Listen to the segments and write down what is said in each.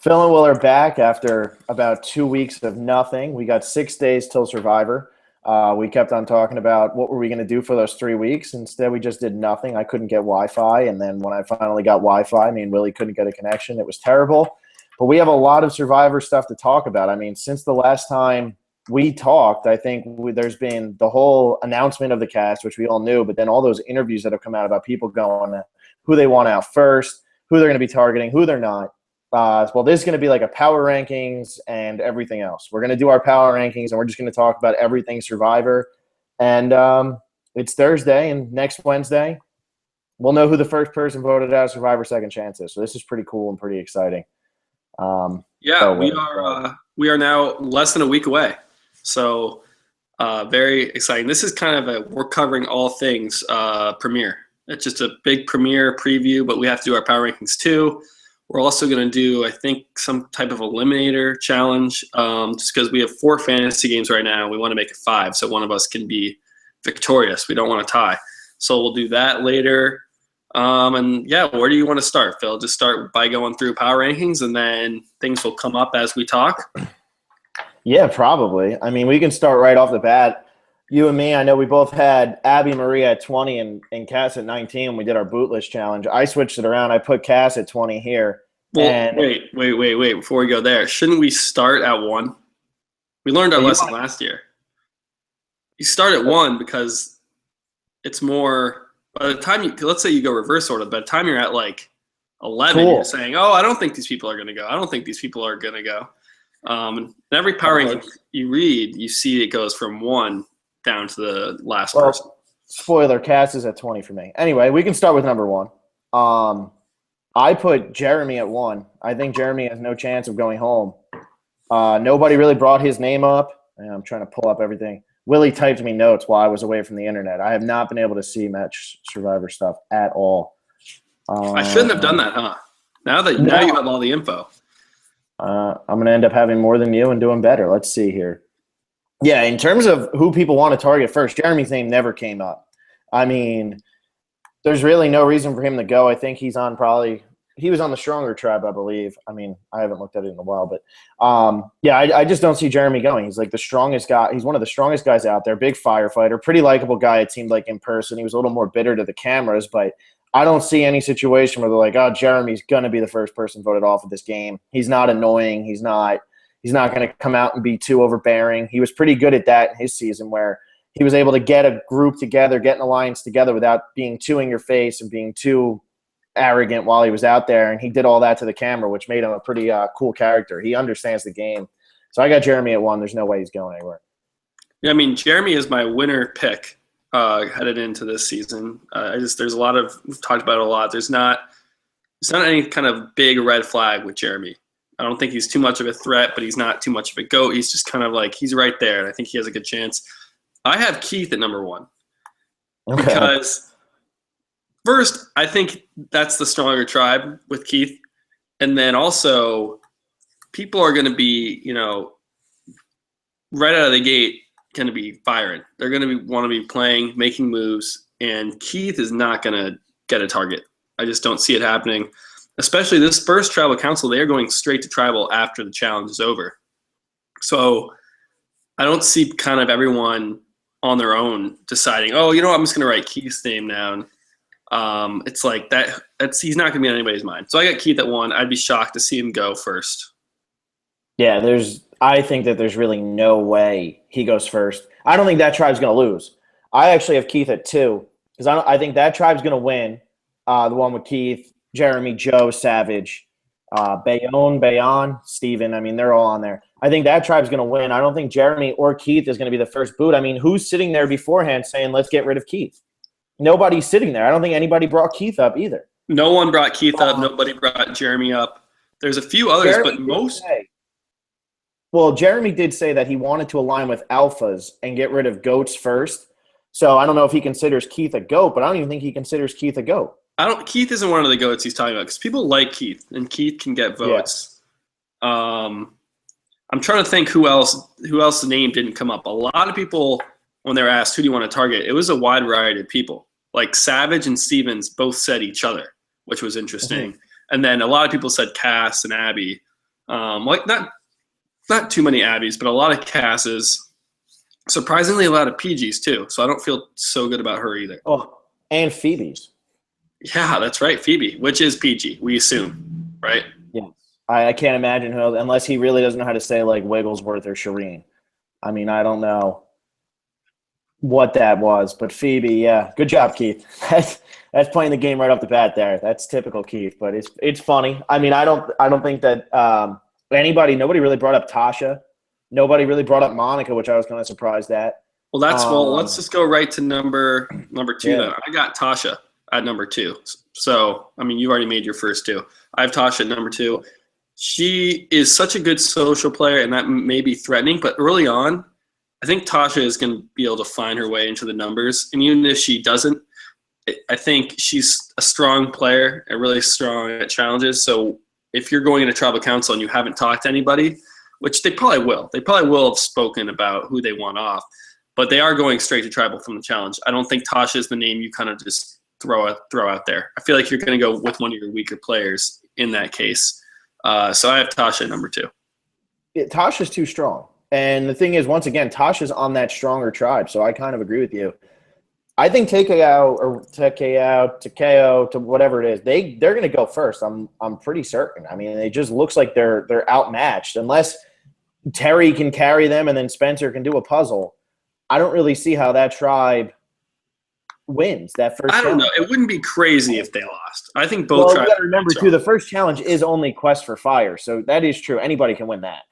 Phil and Will are back after about 2 weeks of nothing. We got 6 days till Survivor. We kept on talking about what were we going to do for those 3 weeks. Instead, we just did nothing. I couldn't get Wi-Fi, and then when I finally got Wi-Fi, me and Willie couldn't get a connection. It was terrible. But we have a lot of Survivor stuff to talk about. I mean, since the last time we talked, I think there's been the whole announcement of the cast, which we all knew, but then all those interviews that have come out about people going who they want out first, who they're going to be targeting, who they're not. Well, this is going to be like a power rankings and everything else. We're going to do our power rankings, and we're just going to talk about everything Survivor. And it's Thursday, and next Wednesday, we'll know who the first person voted out of Survivor Second Chance is. So this is pretty cool and pretty exciting. We are now less than a week away. So very exciting. This is kind of we're covering all things premiere. It's just a big premiere preview, but we have to do our power rankings too. We're also going to do, I think, some type of Eliminator challenge just because we have 4 fantasy games right now. We want to make it 5 so one of us can be victorious. We don't want to tie. So we'll do that later. Where do you want to start, Phil? Just start by going through power rankings, and then things will come up as we talk. Yeah, probably. I mean, we can start right off the bat. You and me, I know we both had Abby Maria at 20 and Cass at 19 when we did our bootless challenge. I switched it around. I put Cass at 20 here. Well, wait. Before we go there, shouldn't we start at 1? We learned our lesson last year. You start at 1 because it's more – by the time let's say you go reverse order, by the time you're at like 11, You're saying, oh, I don't think these people are going to go. I don't think these people are going to go. And every power ranking you read, you see it goes from 1 down to the last person. Spoiler, Cass is at 20 for me. Anyway, we can start with number 1. I put Jeremy at 1. I think Jeremy has no chance of going home. Nobody really brought his name up. And I'm trying to pull up everything. Willie typed me notes while I was away from the internet. I have not been able to see much Survivor stuff at all. I shouldn't have done that, huh? Now you have all the info. I'm going to end up having more than you and doing better. Let's see here. Yeah, in terms of who people want to target first, Jeremy's name never came up. I mean, there's really no reason for him to go. I think he was on the stronger tribe, I believe. I mean, I haven't looked at it in a while, but I just don't see Jeremy going. He's like the strongest guy. He's one of the strongest guys out there, big firefighter, pretty likable guy, it seemed like in person. He was a little more bitter to the cameras, but I don't see any situation where they're like, oh, Jeremy's going to be the first person voted off of this game. He's not annoying. He's not going to come out and be too overbearing. He was pretty good at that in his season where he was able to get a group together, get an alliance together without being too in your face and being too arrogant while he was out there. And he did all that to the camera, which made him a pretty cool character. He understands the game. So I got Jeremy at 1. There's no way he's going anywhere. Yeah, I mean, Jeremy is my winner pick headed into this season. There's a lot of – we've talked about it a lot. There's not any kind of big red flag with Jeremy. I don't think he's too much of a threat, but he's not too much of a goat. He's just kind of like he's right there, and I think he has a good chance. I have Keith at number 1 because first, I think that's the stronger tribe with Keith, and then also people are going to be, right out of the gate going to be firing. They're going to want to be playing, making moves, and Keith is not going to get a target. I just don't see it happening. Especially this first tribal council, they are going straight to tribal after the challenge is over. So I don't see kind of everyone on their own deciding, oh, you know what, I'm just going to write Keith's name down. It's like he's not going to be on anybody's mind. So I got Keith at 1. I'd be shocked to see him go first. Yeah, I think that there's really no way he goes first. I don't think that tribe's going to lose. I actually have Keith at 2 because I think that tribe's going to win, the one with Keith, Jeremy, Joe, Savage, Bayon, Steven. I mean, they're all on there. I think that tribe's going to win. I don't think Jeremy or Keith is going to be the first boot. I mean, who's sitting there beforehand saying, let's get rid of Keith? Nobody's sitting there. I don't think anybody brought Keith up either. No one brought Keith up. Nobody brought Jeremy up. There's a few others, but most – Well, Jeremy did say that he wanted to align with alphas and get rid of goats first. So I don't know if he considers Keith a goat, but I don't even think he considers Keith a goat. Keith isn't one of the goats he's talking about because people like Keith, and Keith can get votes. Yeah. I'm trying to think who else's name didn't come up. A lot of people, when they were asked, who do you want to target, it was a wide variety of people. Like Savage and Stevens both said each other, which was interesting. Mm-hmm. And then a lot of people said Cass and Abby. Like not too many Abbies, but a lot of Casses. Surprisingly, a lot of PGs too. So I don't feel so good about her either. Oh, and Phoebe's. Yeah, that's right, Phoebe, which is PG. We assume, right? Yeah. I can't imagine who, unless he really doesn't know how to say like Wigglesworth or Shireen. I mean, I don't know what that was, but Phoebe, yeah, good job, Keith. That's playing the game right off the bat there. That's typical Keith, but it's funny. I mean, I don't think that nobody really brought up Tasha. Nobody really brought up Monica, which I was kind of surprised at. Well, let's just go right to number two. Yeah. Then I got Tasha at number 2. So I mean, you've already made your first 2. I have Tasha at number 2. She is such a good social player, and that may be threatening. But early on, I think Tasha is going to be able to find her way into the numbers. And even if she doesn't, I think she's a strong player and really strong at challenges. So if you're going into tribal council and you haven't talked to anybody, which they probably will have spoken about who they want off, but they are going straight to tribal from the challenge. I don't think Tasha is the name you kind of just throw out there. I feel like you're going to go with one of your weaker players in that case. So I have Tasha at number 2. Tasha's too strong. And the thing is, once again, Tasha's on that stronger tribe, so I kind of agree with you. I think Takeo, to whatever it is, they're going to go first. I'm pretty certain. I mean, it just looks like they're outmatched. Unless Terry can carry them and then Spencer can do a puzzle, I don't really see how that tribe wins that first. I don't know. It wouldn't be crazy if they lost. I think both tribes. You got to remember too, the first challenge is only Quest for Fire, so that is true. Anybody can win that.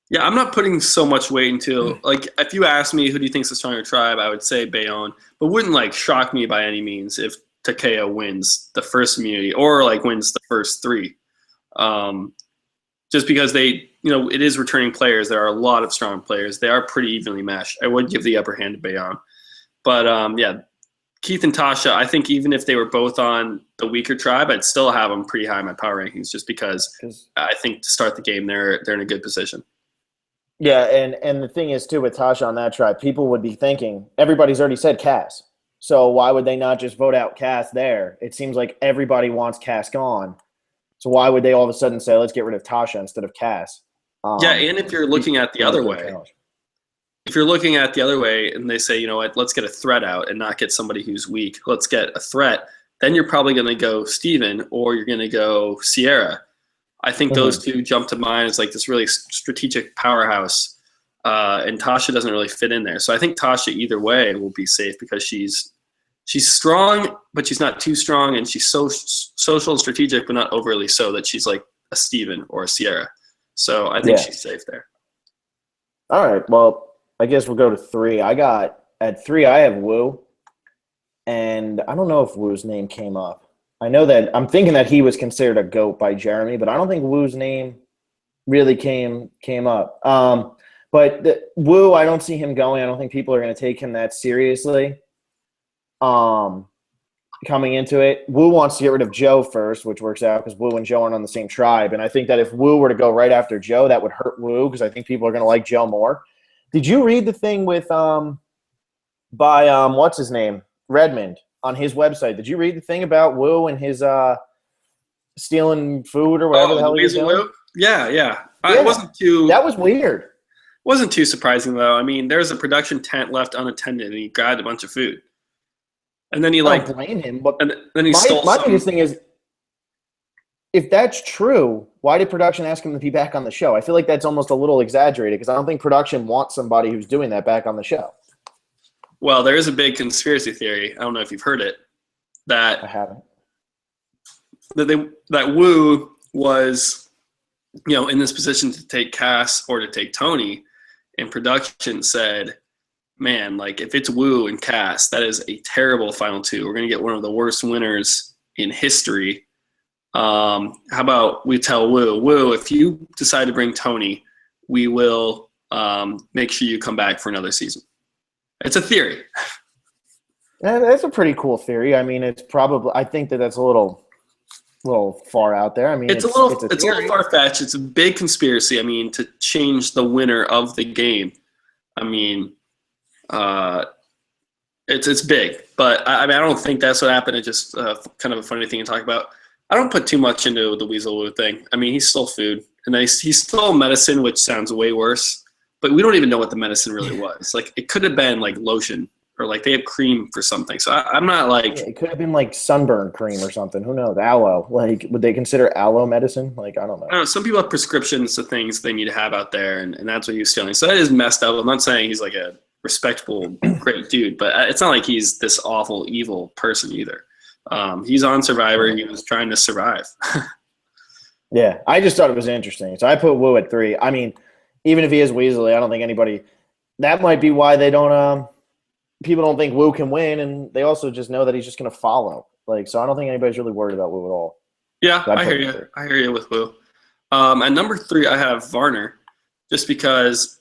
Yeah, I'm not putting so much weight into, like, if you ask me who do you think is the stronger tribe, I would say Bayonne, but wouldn't, like, shock me by any means if Takeo wins the first immunity or, like, wins the first 3. Just because they, it is returning players. There are a lot of strong players. They are pretty evenly matched. I would give the upper hand to Bayonne. But, yeah, Keith and Tasha, I think even if they were both on the weaker tribe, I'd still have them pretty high in my power rankings just because I think to start the game, they're in a good position. Yeah, and the thing is, too, with Tasha on that tribe, people would be thinking, everybody's already said Cass. So why would they not just vote out Cass there? It seems like everybody wants Cass gone. So why would they all of a sudden say, let's get rid of Tasha instead of Cass? Yeah, and if you're looking at the other way, and they say, you know what, let's get a threat out and not get somebody who's weak. Let's get a threat. Then you're probably going to go Steven or you're going to go Sierra. I think those two jump to mind as like this really strategic powerhouse, and Tasha doesn't really fit in there. So I think Tasha either way will be safe because she's strong, but she's not too strong, and she's so social and strategic, but not overly so that she's like a Steven or a Sierra. So I think she's safe there. All right, well, I guess we'll go to 3. At 3, I have Wu, and I don't know if Wu's name came up. I know that I'm thinking that he was considered a GOAT by Jeremy, but I don't think Wu's name really came up. But Wu, I don't see him going. I don't think people are going to take him that seriously. Coming into it, Wu wants to get rid of Joe first, which works out because Wu and Joe aren't on the same tribe. And I think that if Wu were to go right after Joe, that would hurt Wu because I think people are going to like Joe more. Did you read the thing with what's his name, Redmond? On his website, did you read the thing about Wu and his stealing food or whatever the hell he was doing? Yeah. It wasn't too. That was weird. Wasn't too surprising though. I mean, there's a production tent left unattended, and he grabbed a bunch of food, and then he I don't blame him. But and then he stole. My biggest thing is, if that's true, why did production ask him to be back on the show? I feel like that's almost a little exaggerated because I don't think production wants somebody who's doing that back on the show. Well, there is a big conspiracy theory. I don't know if you've heard it. That I haven't. That Wu was, in this position to take Cass or to take Tony, and production said, "Man, like if it's Wu and Cass, that is a terrible final 2. We're gonna get one of the worst winners in history. How about we tell Wu, if you decide to bring Tony, we will make sure you come back for another season." It's a theory. Yeah, that's a pretty cool theory. I mean, it's probably. I think that's a little far out there. I mean, it's a little far fetched. It's a big conspiracy. I mean, to change the winner of the game. I mean, it's big, but I don't think that's what happened. It's just kind of a funny thing to talk about. I don't put too much into the Weasel Wu thing. I mean, he stole food, and he stole medicine, which sounds way worse. But we don't even know what the medicine really was. Like, it could have been like lotion, or like they have cream for something. So I'm not like, It could have been like sunburn cream or something. Who knows? Aloe. Like, would they consider aloe medicine? Like, I don't know. I don't know. Some people have prescriptions to things they need to have out there, and that's what he was stealing. So that is messed up. I'm not saying he's like a respectable, great dude, but it's not like he's this awful, evil person either. He's on Survivor. He was trying to survive. Yeah, I just thought it was interesting. So I put Wu at 3. I mean, even if he is Weasley, I don't think anybody – that might be why they don't people don't think Wu can win, and they also just know that he's just going to follow. Like, so I don't think anybody's really worried about Wu at all. Yeah, I hear you. I hear you with Wu. At number 3, I have Varner, just because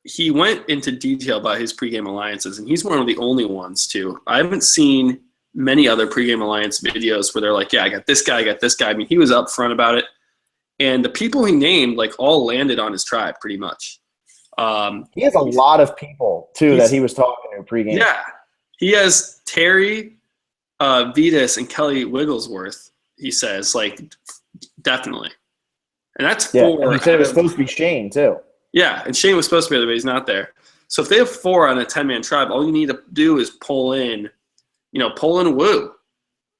he went into detail about his pregame alliances, and he's one of the only ones too. I haven't seen many other pregame alliance videos where they're like, yeah, I got this guy, I got this guy. I mean, he was upfront about it. And the people he named, like, all landed on his tribe pretty much. He has a lot of people, too, that he was talking to pregame. Yeah. He has Terry, Vetus, and Kelly Wigglesworth, he says, like, definitely. And that's 4. And he said it was supposed to be Shane, too. Yeah, and Shane was supposed to be there, but he's not there. So if they have 4 on a 10-man tribe, all you need to do is pull in Wu,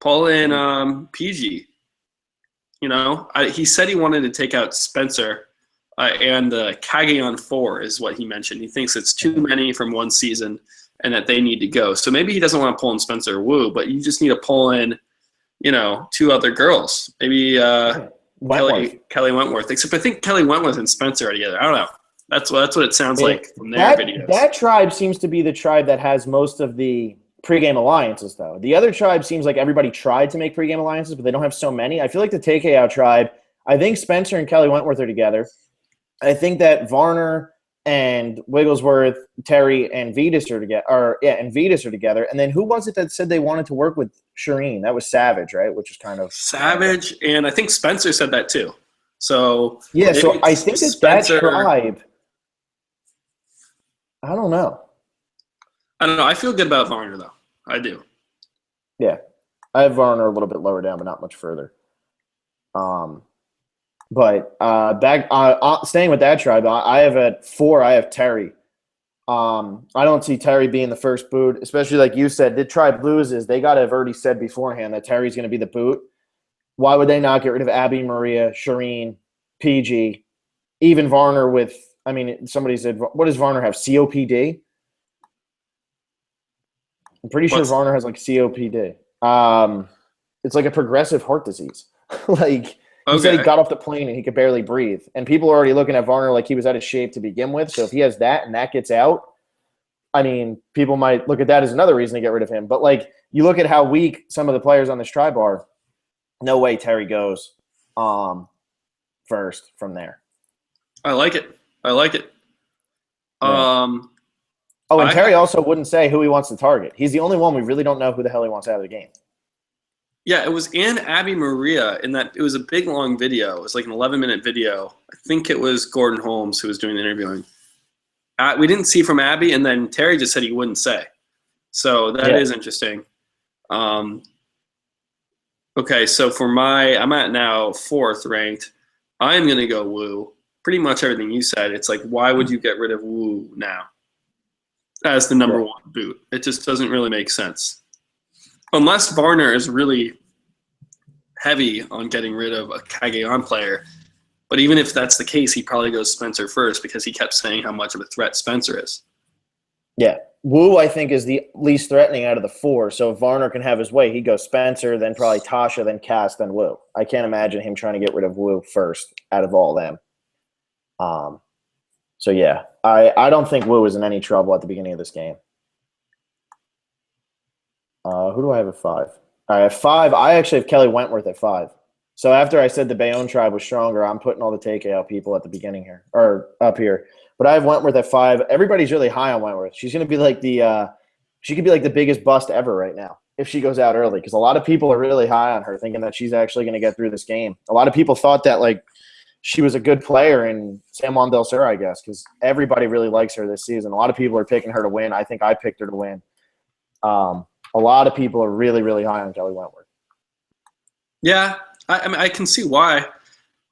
pull in PG. You know, he said he wanted to take out Spencer, and the Kagayon 4 is what he mentioned. He thinks it's too many from one season and that they need to go. So maybe he doesn't want to pull in Spencer or Wu, but you just need to pull in, 2 other girls. Maybe Kelly Wentworth. Except I think Kelly Wentworth and Spencer are together. I don't know. That's what it sounds like from their videos. That tribe seems to be the tribe that has most of the pregame alliances, though. The other tribe seems like everybody tried to make pregame alliances, but they don't have so many. I feel like the TKO tribe, I think Spencer and Kelly Wentworth are together. I think that Varner and Wigglesworth, Terry, and Vetus are together. And then who was it that said they wanted to work with Shireen? That was Savage, right? Which is kind of Savage, and I think Spencer said that too. So yeah, so I think that tribe. I don't know. I feel good about Varner, though. I do. Yeah. I have Varner a little bit lower down, but not much further. But staying with that tribe, I have at 4, I have Terry. I don't see Terry being the first boot, especially like you said. The tribe loses, they got to have already said beforehand that Terry's going to be the boot. Why would they not get rid of Abby, Maria, Shireen, PG, even Varner with – I mean, somebody said, what does Varner have, COPD? I'm pretty sure Varner has like COPD. It's like a progressive heart disease. Like he said he got off the plane and he could barely breathe. And people are already looking at Varner like he was out of shape to begin with. So if he has that and that gets out, I mean, people might look at that as another reason to get rid of him. But like you look at how weak some of the players on this tribe are, no way Terry goes first from there. I like it. Yeah. And Terry also wouldn't say who he wants to target. He's the only one we really don't know who the hell he wants out of the game. Yeah, it was in Abby Maria in that it was a big, long video. It was like an 11-minute video. I think it was Gordon Holmes who was doing the interviewing. We didn't see from Abby, and then Terry just said he wouldn't say. So that is interesting. Okay, so I'm at now 4th ranked. I'm going to go Wu. Pretty much everything you said. It's like, why would you get rid of Wu now as the number 1 boot? It just doesn't really make sense. Unless Varner is really heavy on getting rid of a Kagayon player. But even if that's the case, he probably goes Spencer first because he kept saying how much of a threat Spencer is. Yeah. Wu, I think, is the least threatening out of the 4. So if Varner can have his way, he goes Spencer, then probably Tasha, then Cass, then Wu. I can't imagine him trying to get rid of Wu first out of all them. So, yeah, I don't think Wu is in any trouble at the beginning of this game. Who do I have at 5? I have 5. I actually have Kelly Wentworth at 5. So after I said the Bayonne tribe was stronger, I'm putting all the TKO people at the beginning here, or up here. But I have Wentworth at 5. Everybody's really high on Wentworth. She's going to be like she could be like the biggest bust ever right now if she goes out early, because a lot of people are really high on her, thinking that she's actually going to get through this game. A lot of people thought that like she was a good player in San Juan del Sur, I guess, because everybody really likes her this season. A lot of people are picking her to win. I think I picked her to win. A lot of people are really, really high on Kelly Wentworth. Yeah, I mean, I can see why.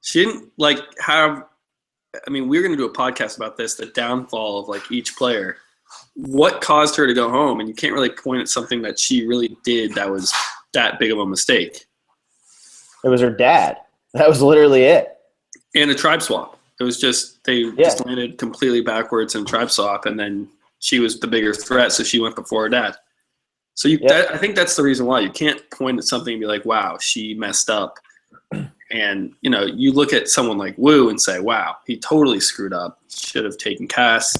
She didn't like have. I mean, we're going to do a podcast about this, the downfall of like each player. What caused her to go home? And you can't really point at something that she really did that was that big of a mistake. It was her dad. That was literally it. And a tribe swap. It was just they just landed completely backwards in tribe swap, and then she was the bigger threat, so she went before her dad. So I think that's the reason why you can't point at something and be like, "Wow, she messed up." And you look at someone like Wu and say, "Wow, he totally screwed up. Should have taken Cass."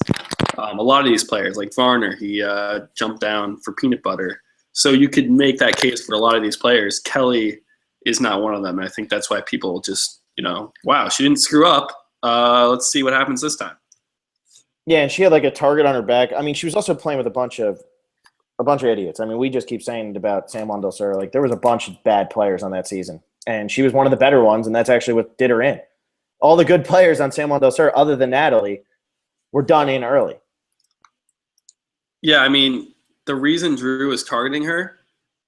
A lot of these players, like Varner, he jumped down for peanut butter. So you could make that case for a lot of these players. Kelly is not one of them. And I think that's why people just, wow, she didn't screw up. Let's see what happens this time. Yeah, and she had like a target on her back. I mean, she was also playing with a bunch of idiots. I mean, we just keep saying about San Juan del Sur, like there was a bunch of bad players on that season. And she was one of the better ones, and that's actually what did her in. All the good players on San Juan del Sur, other than Natalie, were done in early. Yeah, I mean, the reason Drew was targeting her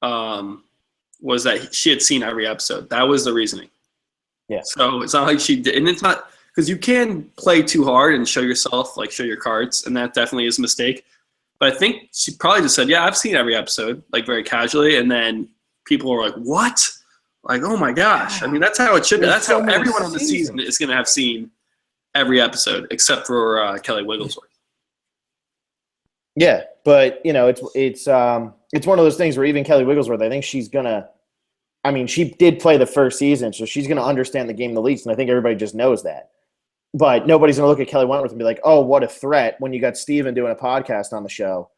was that she had seen every episode. That was the reasoning. Yeah. So it's not like she did. And it's not – because you can play too hard and show yourself, like show your cards, and that definitely is a mistake. But I think she probably just said, yeah, I've seen every episode, like very casually. And then people were like, what? Like, oh, my gosh. I mean, that's how it should be. That's how everyone on the season is going to have seen every episode except for Kelly Wigglesworth. Yeah, but it's one of those things where even Kelly Wigglesworth, I think she's gonna. I mean, she did play the first season, so she's gonna understand the game the least, and I think everybody just knows that. But nobody's gonna look at Kelly Wentworth and be like, "Oh, what a threat!" When you got Steven doing a podcast on the show,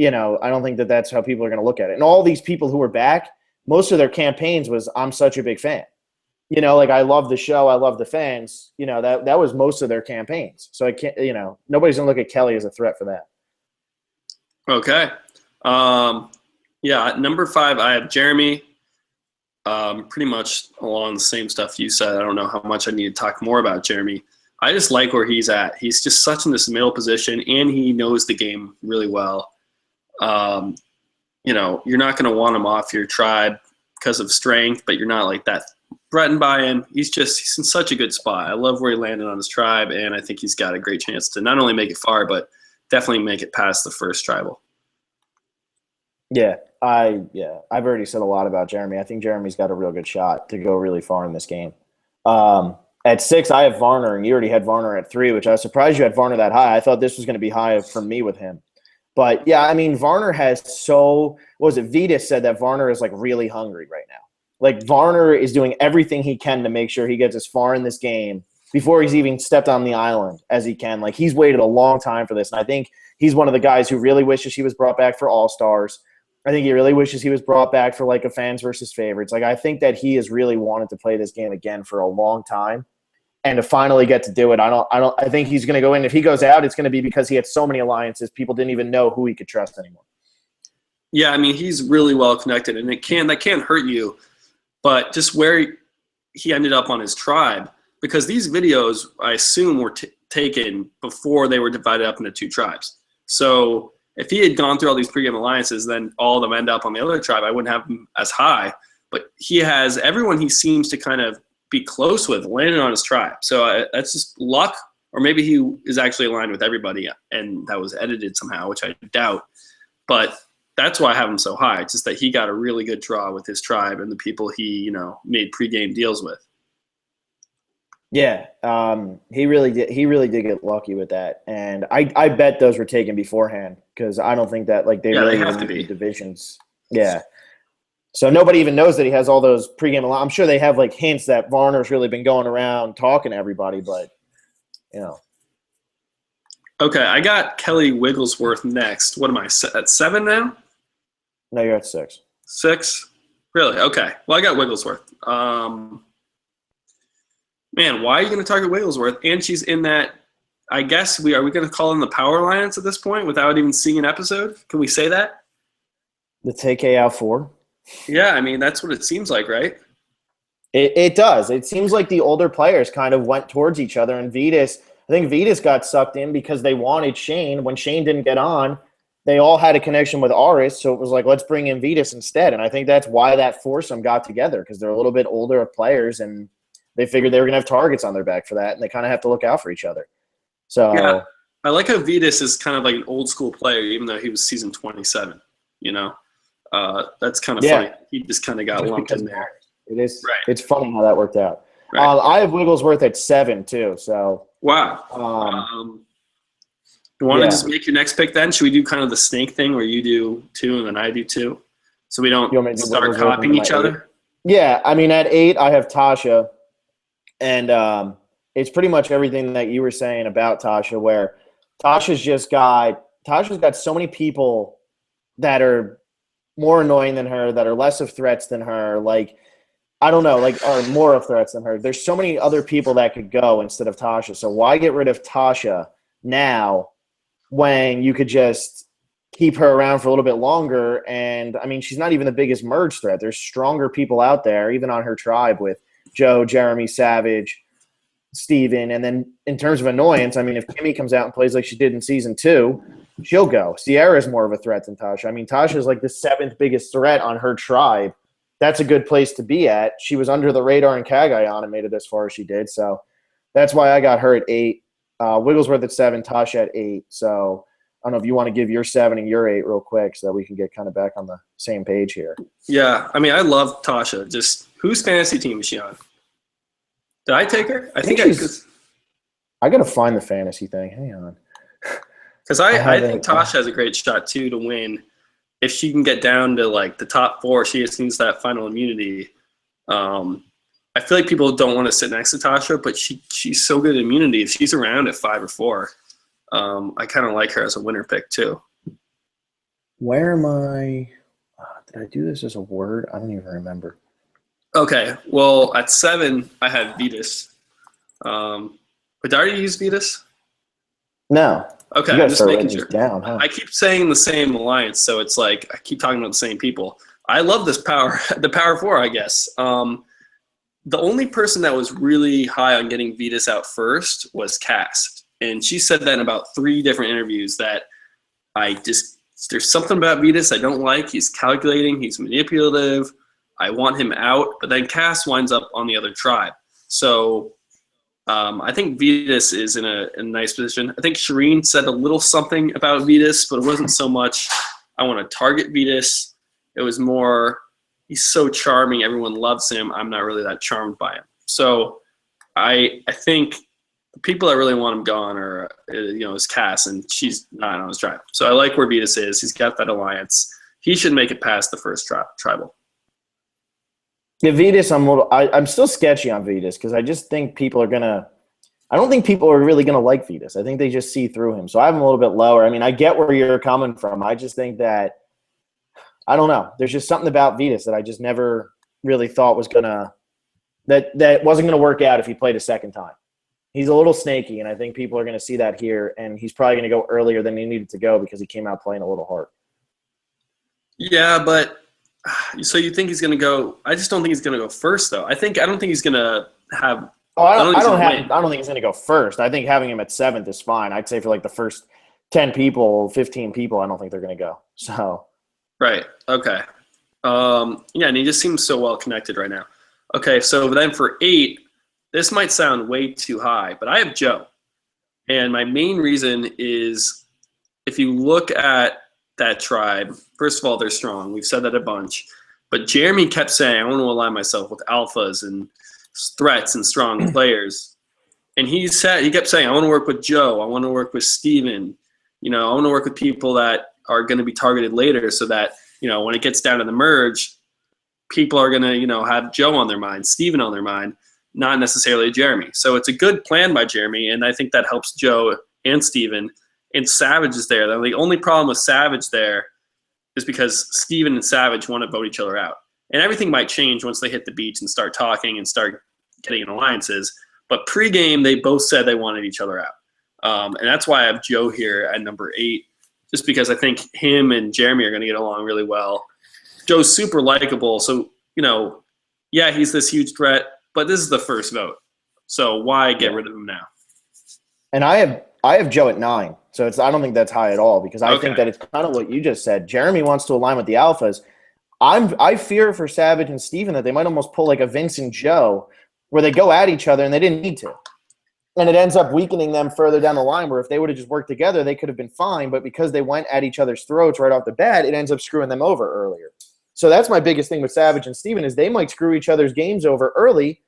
I don't think that that's how people are gonna look at it. And all these people who are back, most of their campaigns was, "I'm such a big fan." Like I love the show, I love the fans. That was most of their campaigns. So I can't. Nobody's gonna look at Kelly as a threat for that. Okay. Yeah, number 5, I have Jeremy. Pretty much along the same stuff you said. I don't know how much I need to talk more about Jeremy. I just like where he's at. He's just such in this middle position, and he knows the game really well. You're not going to want him off your tribe because of strength, but you're not like that threatened by him. He's in such a good spot. I love where he landed on his tribe, and I think he's got a great chance to not only make it far, but definitely make it past the first tribal. Yeah, I've already said a lot about Jeremy. I think Jeremy's got a real good shot to go really far in this game. At 6, I have Varner, and you already had Varner at 3, which I was surprised you had Varner that high. I thought this was going to be high for me with him. But, yeah, I mean, Varner has Vitas said that Varner is, like, really hungry right now. Like, Varner is doing everything he can to make sure he gets as far in this game before he's even stepped on the island as he can. Like, he's waited a long time for this, and I think he's one of the guys who really wishes he was brought back for All-Stars. I think he really wishes he was brought back for like a fans versus favorites. Like I think that he has really wanted to play this game again for a long time, and to finally get to do it. I think he's going to go in. If he goes out, it's going to be because he had so many alliances. People didn't even know who he could trust anymore. Yeah, I mean he's really well connected, and that can't hurt you. But just where he ended up on his tribe, because these videos I assume were taken before they were divided up into 2 tribes. So if he had gone through all these pregame alliances, then all of them end up on the other tribe, I wouldn't have him as high. But he has everyone he seems to kind of be close with landed on his tribe. So that's just luck, or maybe he is actually aligned with everybody and that was edited somehow, which I doubt. But that's why I have him so high. It's just that he got a really good draw with his tribe and the people he, made pregame deals with. Yeah, he really did. He really did get lucky with that, and I bet those were taken beforehand because I don't think that they really have to be divisions. Yeah, so nobody even knows that he has all those pregame. I'm sure they have hints that Varner's really been going around talking to everybody, but Okay, I got Kelly Wigglesworth next. What am I at 7 now? No, you're at 6. 6, really? Okay. Well, I got Wigglesworth. Man, why are you going to target Wigglesworth? And she's in that, I guess, are we going to call in the Power Alliance at this point without even seeing an episode? Can we say that? The TK out 4? Yeah, I mean, that's what it seems like, right? It does. It seems like the older players kind of went towards each other, and I think Vitas got sucked in because they wanted Shane. When Shane didn't get on, they all had a connection with Aris, so it was like, let's bring in Vitas instead. And I think that's why that foursome got together, because they're a little bit older players, and they figured they were going to have targets on their back for that, and they kind of have to look out for each other. So Yeah, I like how Vitas is kind of like an old school player, even though he was season 27. You know, that's kind of funny. He just kind of got lumped in there. It is. Right. It's funny how that worked out. Right. I have Wigglesworth at 7 too. So wow. You want to just make your next pick then? Should we do kind of the snake thing where you do 2 and then I do 2, so we don't start copying each other? Yeah, I mean, at 8 I have Tasha, and it's pretty much everything that you were saying about Tasha, where Tasha's got so many people that are more annoying than her, that are less of threats than her, like, I don't know, like, are more of threats than her. There's so many other people that could go instead of Tasha. So why get rid of Tasha now when you could just keep her around for a little bit longer? And, I mean, she's not even the biggest merge threat. There's stronger people out there, even on her tribe, with Joe, Jeremy, Savage, Steven. And then in terms of annoyance, I mean, if Kimmy comes out and plays like she did in season 2, she'll go. Sierra's more of a threat than Tasha. I mean, Tasha's like the 7th biggest threat on her tribe. That's a good place to be at. She was under the radar in Cagayan and made it as far as she did. So that's why I got her at 8. Wigglesworth at 7, Tasha at 8. So I don't know if you want to give your 7 and your 8 real quick so that we can get kind of back on the same page here. Yeah, I mean, I love Tasha. Just whose fantasy team is she on? Did I take her? I think I got to find the fantasy thing. Hang on. Because I think Tasha has a great shot, too, to win. If she can get down to, like, the top 4, she just needs that final immunity. I feel like people don't want to sit next to Tasha, but she's so good at immunity. If she's around at 5 or 4, I kind of like her as a winner pick, too. Where am I? Did I do this as a word? I don't even remember. Okay, well, at 7, I had Vitas. But did I already use Vitas? No. Okay, I'm just making sure. Down, huh? I keep saying the same alliance, so it's like I keep talking about the same people. I love this the power 4, I guess. The only person that was really high on getting Vitas out first was Cass. And she said that in about 3 different interviews that there's something about Vitas I don't like. He's calculating, he's manipulative. I want him out. But then Cass winds up on the other tribe. So I think Vitas is in a nice position. I think Shireen said a little something about Vitas, but it wasn't so much I want to target Vitas. It was more, he's so charming, everyone loves him. I'm not really that charmed by him. So I think the people that really want him gone are, is Cass, and she's not on his tribe. So I like where Vitas is. He's got that alliance. He should make it past the first tribal. Yeah, Vitas, I'm still sketchy on Vitas because I just think people are gonna. I don't think people are really gonna like Vitas. I think they just see through him. So I have him a little bit lower. I mean, I get where you're coming from. I just think that I don't know. There's just something about Vitas that I just never really thought was gonna that wasn't gonna work out if he played a second time. He's a little snaky, and I think people are gonna see that here. And he's probably gonna go earlier than he needed to go because he came out playing a little hard. Yeah, but. So you think he's going to go? I just don't think he's going to go first, though. I don't think he's going to have. Oh, I don't think he's going to go first. I think having him at 7th is fine. I'd say for like the first 10 people, 15 people, I don't think they're going to go. So. Right. Okay. Yeah, and he just seems so well connected right now. Okay, so then for 8, this might sound way too high, but I have Joe, and my main reason is if you look at that tribe, first of all, they're strong. We've said that a bunch. But Jeremy kept saying, I want to align myself with alphas and threats and strong players. And he kept saying, I want to work with Joe. I want to work with Steven. I want to work with people that are going to be targeted later so that, when it gets down to the merge, people are going to, have Joe on their mind, Steven on their mind, not necessarily Jeremy. So it's a good plan by Jeremy, and I think that helps Joe and Steven. And Savage is there. The only problem with Savage there is because Steven and Savage want to vote each other out. And everything might change once they hit the beach and start talking and start getting in alliances. But pregame, they both said they wanted each other out. And that's why I have Joe here at number 8, just because I think him and Jeremy are going to get along really well. Joe's super likable. So, yeah, he's this huge threat, but this is the first vote. So why get rid of him now? And I have Joe at 9. So I don't think that's high at all because I think that it's kind of what you just said. Jeremy wants to align with the alphas. I fear for Savage and Steven that they might almost pull like a Vince and Joe where they go at each other and they didn't need to. And it ends up weakening them further down the line, where if they would have just worked together, they could have been fine. But because they went at each other's throats right off the bat, it ends up screwing them over earlier. So that's my biggest thing with Savage and Steven is they might screw each other's games over early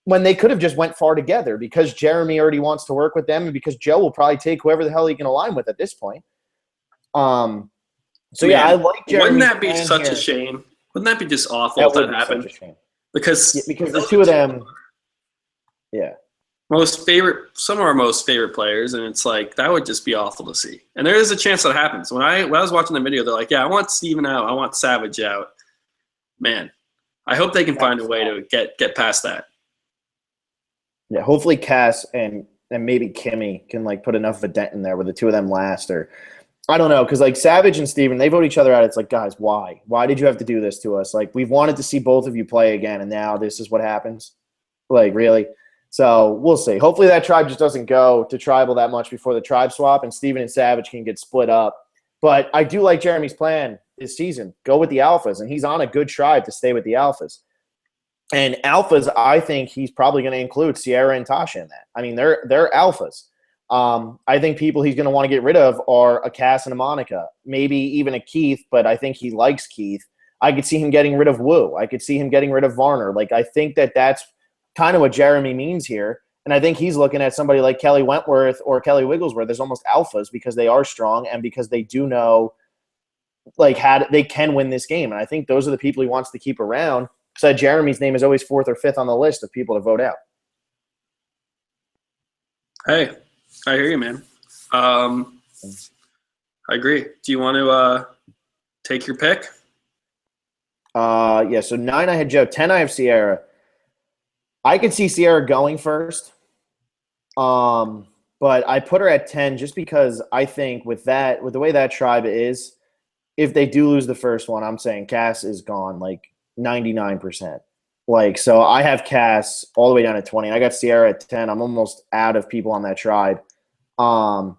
when they could have just went far together because Jeremy already wants to work with them and because Joe will probably take whoever the hell he can align with at this point. So, yeah, I like Jeremy. Wouldn't that be such a shame? Wouldn't that be just awful if that happened? Such a shame. Because the two of them, yeah. Some of our most favorite players, and it's like that would just be awful to see. And there is a chance that happens. When I was watching the video, they're like, "Yeah, I want Steven out. I want Savage out." Man, I hope they can find a way to get past that. Yeah, hopefully Cass and maybe Kimmy can like put enough of a dent in there where the two of them last, or I don't know, because like Savage and Steven, they vote each other out. It's like, guys, why? Why did you have to do this to us? Like, we've wanted to see both of you play again, and now this is what happens. Like, really? So we'll see. Hopefully that tribe just doesn't go to tribal that much before the tribe swap, and Steven and Savage can get split up. But I do like Jeremy's plan this season. Go with the alphas, and he's on a good tribe to stay with the alphas. And alphas, I think he's probably going to include Sierra and Tasha in that. I mean, they're alphas. I think people he's going to want to get rid of are a Cass and a Monica, maybe even a Keith, but I think he likes Keith. I could see him getting rid of Wu. I could see him getting rid of Varner. Like, I think that's kind of what Jeremy means here. And I think he's looking at somebody like Kelly Wentworth or Kelly Wigglesworth as almost alphas because they are strong and because they do know like how they can win this game. And I think those are the people he wants to keep around. So Jeremy's name is always 4th or 5th on the list of people to vote out. Hey, I hear you, man. I agree. Do you want to take your pick? Yeah, so 9 I had Joe, 10 I have Sierra. I could see Sierra going first. But I put her at 10 just because I think with the way that tribe is, if they do lose the first one, I'm saying Cass is gone like 99%. Like, so I have Cass all the way down to 20. I got Sierra at 10. I'm almost out of people on that tribe. I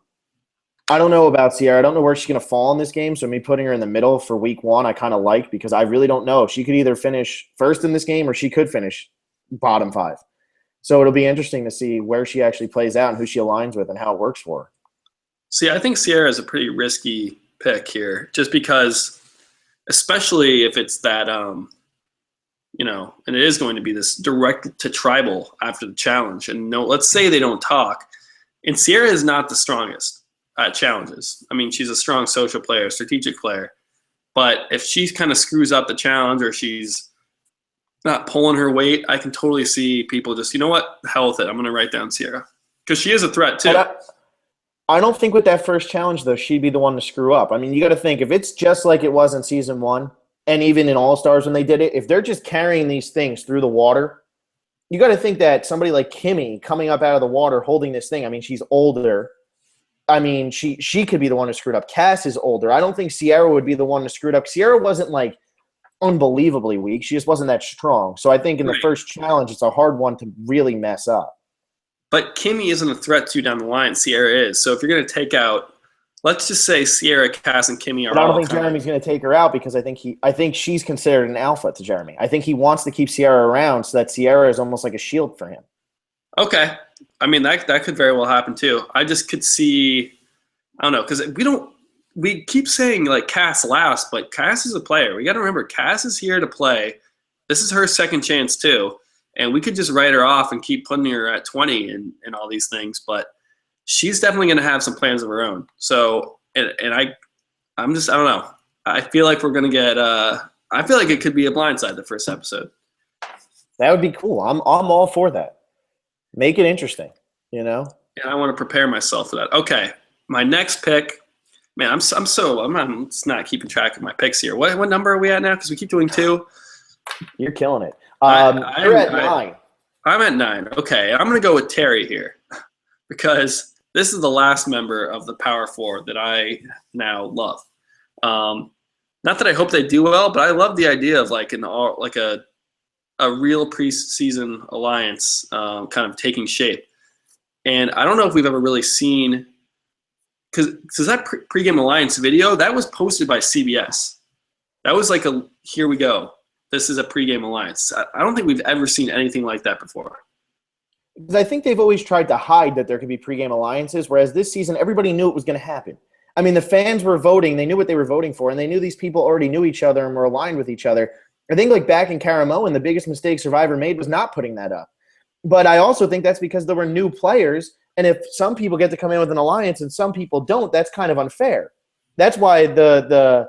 don't know about Sierra. I don't know where she's going to fall in this game. So me putting her in the middle for week 1, I kind of like because I really don't know. She could either finish first in this game or she could finish bottom 5. So it'll be interesting to see where she actually plays out and who she aligns with and how it works for her. See, I think Sierra is a pretty risky pick here just because, especially if it's that, and it is going to be this direct to tribal after the challenge. And no, let's say they don't talk. And Sierra is not the strongest at challenges. I mean, she's a strong social player, strategic player. But if she kind of screws up the challenge or she's not pulling her weight, I can totally see people just, you know what, hell with it. I'm going to write down Sierra. Because she is a threat, too. I don't think with that first challenge, though, she'd be the one to screw up. I mean, you got to think, if it's just like it was in Season 1, and even in All-Stars when they did it, if they're just carrying these things through the water, you got to think that somebody like Kimmy coming up out of the water holding this thing, I mean, she's older. I mean, she could be the one who screwed up. Cass is older. I don't think Sierra would be the one who screwed up. Sierra wasn't, like, unbelievably weak. She just wasn't that strong. So I think in the first challenge, it's a hard one to really mess up. But Kimmy isn't a threat to you down the line. Sierra is. So if you're going to take out, let's just say Sierra, Cass, and Kimmy are but I don't think Jeremy's going to take her out because I think she's considered an alpha to Jeremy. I think he wants to keep Sierra around so that Sierra is almost like a shield for him. Okay. I mean, that could very well happen too. I just could see, I don't know, because we keep saying like Cass last, but Cass is a player. We got to remember Cass is here to play. This is her second chance too. And we could just write her off and keep putting her at 20 and all these things. But she's definitely going to have some plans of her own. So, and I don't know. I feel like we're going to get I feel like it could be a blindside the first episode. That would be cool. I'm all for that. Make it interesting, you know? And I want to prepare myself for that. Okay. My next pick, man, I'm just not keeping track of my picks here. What number are we at now? Because we keep doing 2. You're killing it. You're at 9. I'm at 9. Okay, I'm going to go with Terry here because this is the last member of the Power 4 that I now love. Not that I hope they do well, but I love the idea of like a real preseason alliance kind of taking shape. And I don't know if we've ever really seen because that pregame alliance video that was posted by CBS. That was like a here we go. this is a pregame alliance. I don't think we've ever seen anything like that before. Because I think they've always tried to hide that there could be pregame alliances, whereas this season everybody knew it was going to happen. I mean, the fans were voting. They knew what they were voting for, and they knew these people already knew each other and were aligned with each other. I think like back in Karamoan, the biggest mistake Survivor made was not putting that up. But I also think that's because there were new players, and if some people get to come in with an alliance and some people don't, that's kind of unfair. That's why the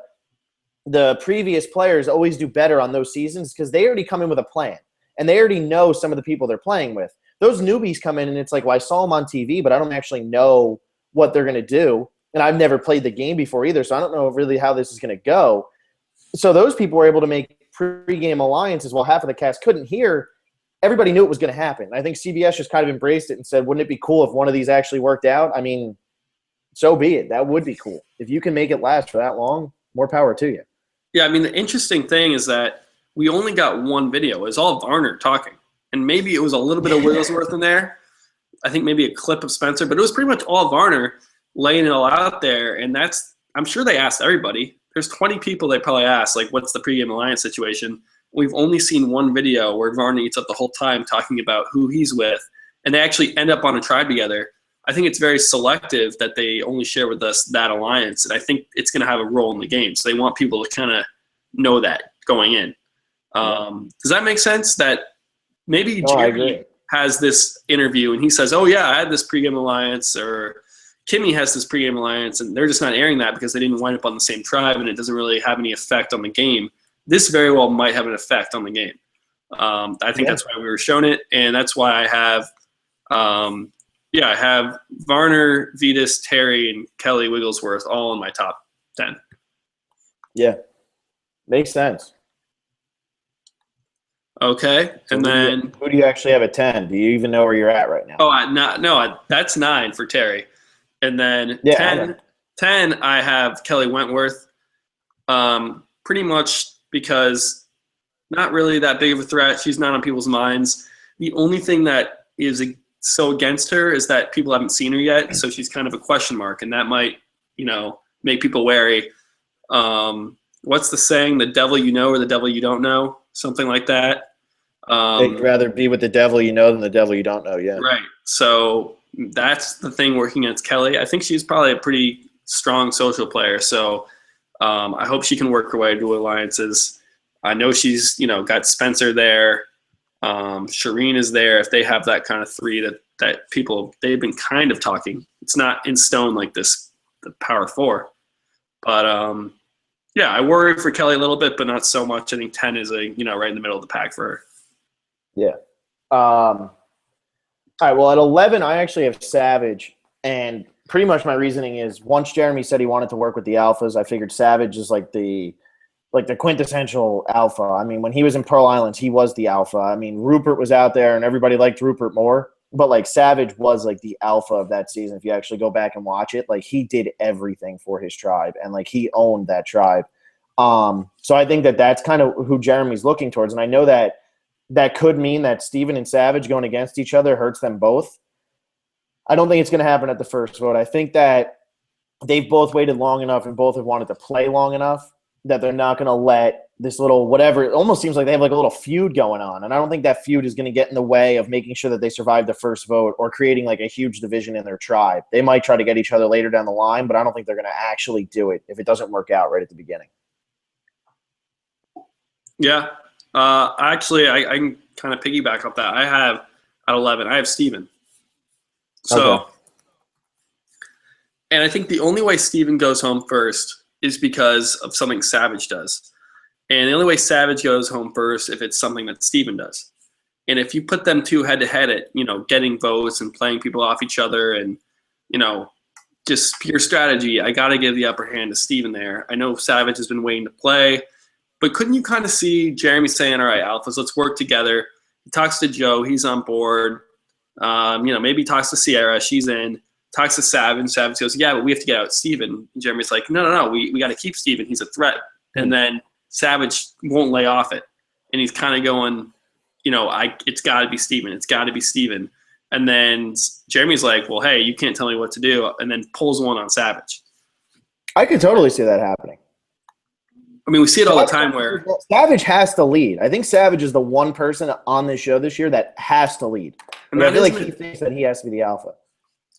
previous players always do better on those seasons, because they already come in with a plan, and they already know some of the people they're playing with. Those newbies come in, and it's like, well, I saw them on TV, but I don't actually know what they're going to do. And I've never played the game before either, so I don't know really how this is going to go. So those people were able to make pregame alliances while half of the cast couldn't. Here, everybody knew it was going to happen. I think CBS just kind of embraced it and said, wouldn't it be cool if one of these actually worked out? I mean, so be it. That would be cool. If you can make it last for that long, more power to you. Yeah, I mean, the interesting thing is that we only got one video. It was all Varner talking. And maybe it was a little bit of Wigglesworth in there. I think maybe a clip of Spencer. But it was pretty much all Varner laying it all out there. And I'm sure they asked everybody. There's 20 people they probably asked, like, what's the pregame alliance situation? We've only seen one video where Varner eats up the whole time talking about who he's with. And they actually end up on a tribe together. I think it's very selective that they only share with us that alliance. And I think it's going to have a role in the game. So they want people to kind of know that going in. Does that make sense? That maybe Jeremy has this interview and he says, oh, yeah, I had this pregame alliance, or Kimmy has this pregame alliance, and they're just not airing that because they didn't wind up on the same tribe and it doesn't really have any effect on the game. This very well might have an effect on the game. I think that's why we were shown it, and that's why I have I have Varner, Vetus, Terry, and Kelly Wigglesworth all in my top 10. Yeah. Makes sense. Okay, and then who do you actually have at 10? Do you even know where you're at right now? Oh, that's 9 for Terry, and then 10 I have Kelly Wentworth, pretty much because not really that big of a threat. She's not on people's minds. The only thing that is so against her is that people haven't seen her yet, so she's kind of a question mark, and that might make people wary. What's the saying? The devil you know or the devil you don't know? Something like that. They'd rather be with the devil you know than the devil you don't know yet. Right. So that's the thing working against Kelly. I think she's probably a pretty strong social player. So I hope she can work her way to alliances. I know she's, got Spencer there. Shireen is there. If they have that kind of three that people, they've been kind of talking. It's not in stone like this, the power four. But I worry for Kelly a little bit, but not so much. I think 10 is right in the middle of the pack for her. Yeah. All right. Well, at 11, I actually have Savage, and pretty much my reasoning is once Jeremy said he wanted to work with the alphas, I figured Savage is like the quintessential alpha. I mean, when he was in Pearl Islands, he was the alpha. I mean, Rupert was out there, and everybody liked Rupert more, but like Savage was like the alpha of that season. If you actually go back and watch it, like he did everything for his tribe, and like he owned that tribe. So I think that's kind of who Jeremy's looking towards, and I know that could mean that Steven and Savage going against each other hurts them both. I don't think it's going to happen at the first vote. I think that they've both waited long enough and both have wanted to play long enough that they're not going to let this little whatever – it almost seems like they have like a little feud going on, and I don't think that feud is going to get in the way of making sure that they survive the first vote or creating like a huge division in their tribe. They might try to get each other later down the line, but I don't think they're going to actually do it if it doesn't work out right at the beginning. Yeah. Actually, I can kind of piggyback off that. I have at 11, I have Steven. So, okay. And I think the only way Steven goes home first is because of something Savage does. And the only way Savage goes home first if it's something that Steven does. And if you put them two head to head at, getting votes and playing people off each other and, just pure strategy, I got to give the upper hand to Steven there. I know Savage has been waiting to play. But couldn't you kind of see Jeremy saying, all right, alphas, let's work together. He talks to Joe. He's on board. Maybe he talks to Sierra. She's in. Talks to Savage. Savage goes, yeah, but we have to get out Steven. And Jeremy's like, no. We got to keep Steven. He's a threat. And then Savage won't lay off it. And he's kind of going, it's got to be Steven. It's got to be Steven. And then Jeremy's like, well, hey, you can't tell me what to do. And then pulls one on Savage. I could totally see that happening. I mean, we see it all the time where Savage has to lead. I think Savage is the one person on this show this year that has to lead. And I feel like he thinks that he has to be the alpha.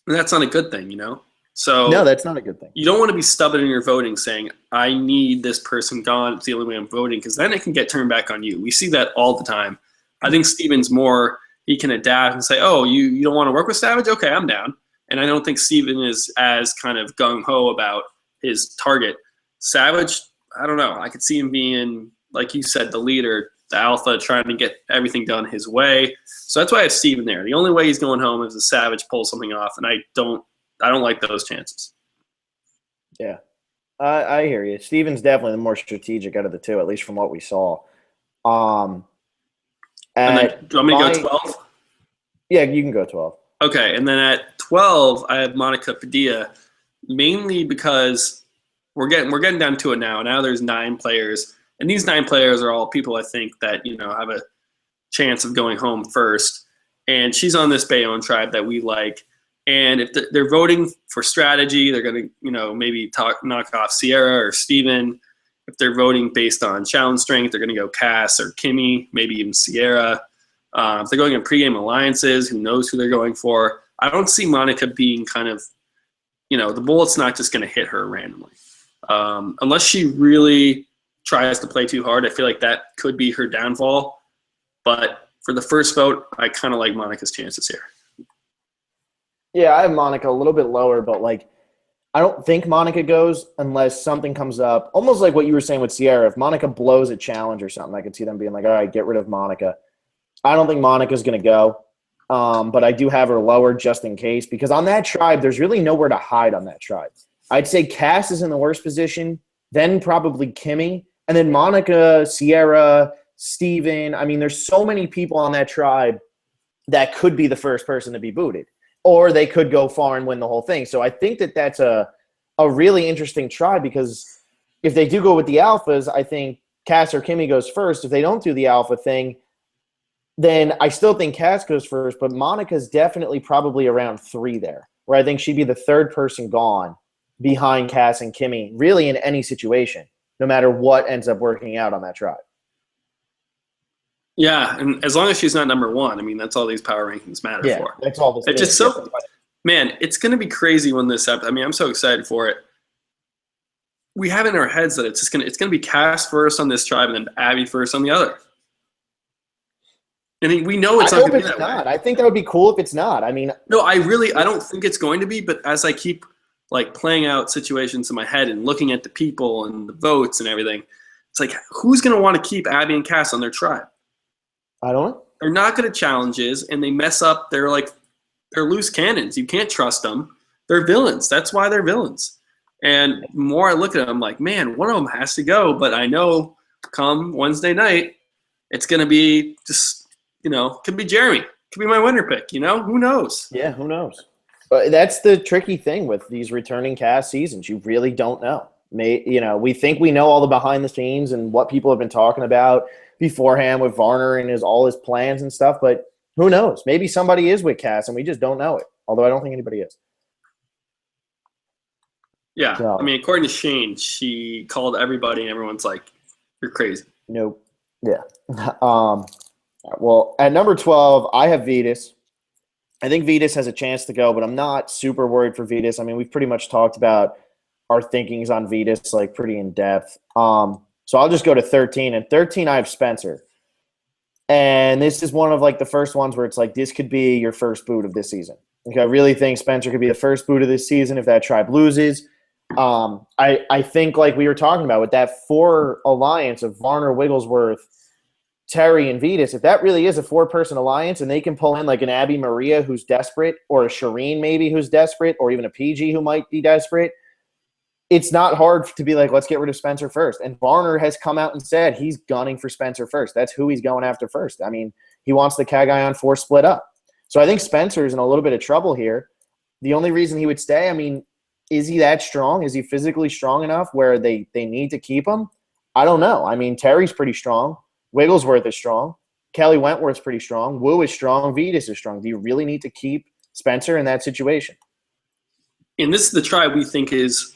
And that's not a good thing, you know? So no, that's not a good thing. You don't want to be stubborn in your voting saying, I need this person gone. It's the only way I'm voting, because then it can get turned back on you. We see that all the time. I think Steven's more, he can adapt and say, oh, you don't want to work with Savage? Okay, I'm down. And I don't think Steven is as kind of gung-ho about his target. Savage, I don't know. I could see him being, like you said, the leader, the alpha, trying to get everything done his way. So that's why I have Steven there. The only way he's going home is if Savage pulls something off, and I don't like those chances. Yeah, I hear you. Steven's definitely the more strategic out of the two, at least from what we saw. And then, do you want me to go 12? Yeah, you can go 12. Okay, and then at 12, I have Monica Padilla, mainly because we're getting down to it now. Now there's 9 players, and these 9 players are all people I think that have a chance of going home first. And she's on this Bayonne tribe that we like. And if they're voting for strategy, they're going to maybe knock off Sierra or Steven. If they're voting based on challenge strength, they're going to go Cass or Kimmy, maybe even Sierra. If they're going in pregame alliances, who knows who they're going for? I don't see Monica being kind of, the bullet's not just going to hit her randomly. Unless she really tries to play too hard, I feel like that could be her downfall. But for the first vote, I kind of like Monica's chances here. Yeah, I have Monica a little bit lower, but I don't think Monica goes unless something comes up. Almost like what you were saying with Sierra. If Monica blows a challenge or something, I could see them being like, all right, get rid of Monica. I don't think Monica's going to go, but I do have her lower just in case, because on that tribe, there's really nowhere to hide on that tribe. I'd say Cass is in the worst position, then probably Kimmy, and then Monica, Sierra, Steven. I mean, there's so many people on that tribe that could be the first person to be booted, or they could go far and win the whole thing. So I think that that's a really interesting tribe, because if they do go with the alphas, I think Cass or Kimmy goes first. If they don't do the alpha thing, then I still think Cass goes first, but Monica's definitely probably around 3 there, where I think she'd be the third person gone behind Cass and Kimmy, really in any situation, no matter what ends up working out on that tribe. Yeah, and as long as she's not number 1, I mean, that's all these power rankings matter for. That's all this it's is. Just man, it's going to be crazy when this happens. I mean, I'm so excited for it. We have in our heads that it's going to be Cass first on this tribe and then Abby first on the other. And we know it's not going to be that way. I think that would be cool if it's not. I mean, no, I don't think it's going to be. But as I keep playing out situations in my head and looking at the people and the votes and everything, it's like, who's going to want to keep Abby and Cass on their tribe? I don't know. They're not good at challenges, and they mess up. They're loose cannons. You can't trust them. They're villains. That's why they're villains. And the more I look at them, I'm like, man, one of them has to go. But I know come Wednesday night, it's going to be just, could be Jeremy. Could be my winner pick, Who knows? Yeah, who knows? But that's the tricky thing with these returning cast seasons. You really don't know. We think we know all the behind the scenes and what people have been talking about beforehand with Varner and all his plans and stuff, but who knows? Maybe somebody is with Cass and we just don't know it, although I don't think anybody is. Yeah, so, I mean, according to Shane, she called everybody and everyone's like, you're crazy. Nope. Yeah. Well, at number 12, I have Vetus. I think Vetus has a chance to go, but I'm not super worried for Vetus. I mean, we've pretty much talked about our thinkings on Vetus, pretty in depth. So I'll just go to 13. And 13, I have Spencer. And this is one of the first ones where it's this could be your first boot of this season. I really think Spencer could be the first boot of this season if that tribe loses. I think we were talking about with that 4 alliance of Varner, Wigglesworth, Terry, and Vetus, if that really is a 4-person alliance and they can pull in an Abby Maria who's desperate, or a Shireen maybe who's desperate, or even a PG who might be desperate, it's not hard to be let's get rid of Spencer first. And Varner has come out and said he's gunning for Spencer first. That's who he's going after first. I mean, he wants the Cagayan 4 split up. So I think Spencer's in a little bit of trouble here. The only reason he would stay, I mean, is he that strong? Is he physically strong enough where they need to keep him? I don't know. I mean, Terry's pretty strong. Wigglesworth is strong. Kelly Wentworth's pretty strong. Wu is strong. Vetus is strong. Do you really need to keep Spencer in that situation? And this is the tribe we think is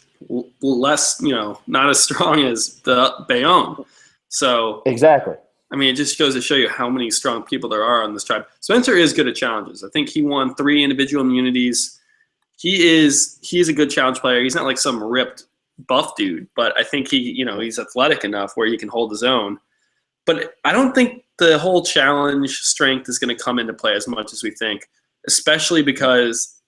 less, not as strong as the Bayonne. So Exactly. I mean, it just goes to show you how many strong people there are on this tribe. Spencer is good at challenges. I think he won 3 individual immunities. He's a good challenge player. He's not like some ripped buff dude, but I think he's athletic enough where he can hold his own. But I don't think the whole challenge strength is going to come into play as much as we think, especially because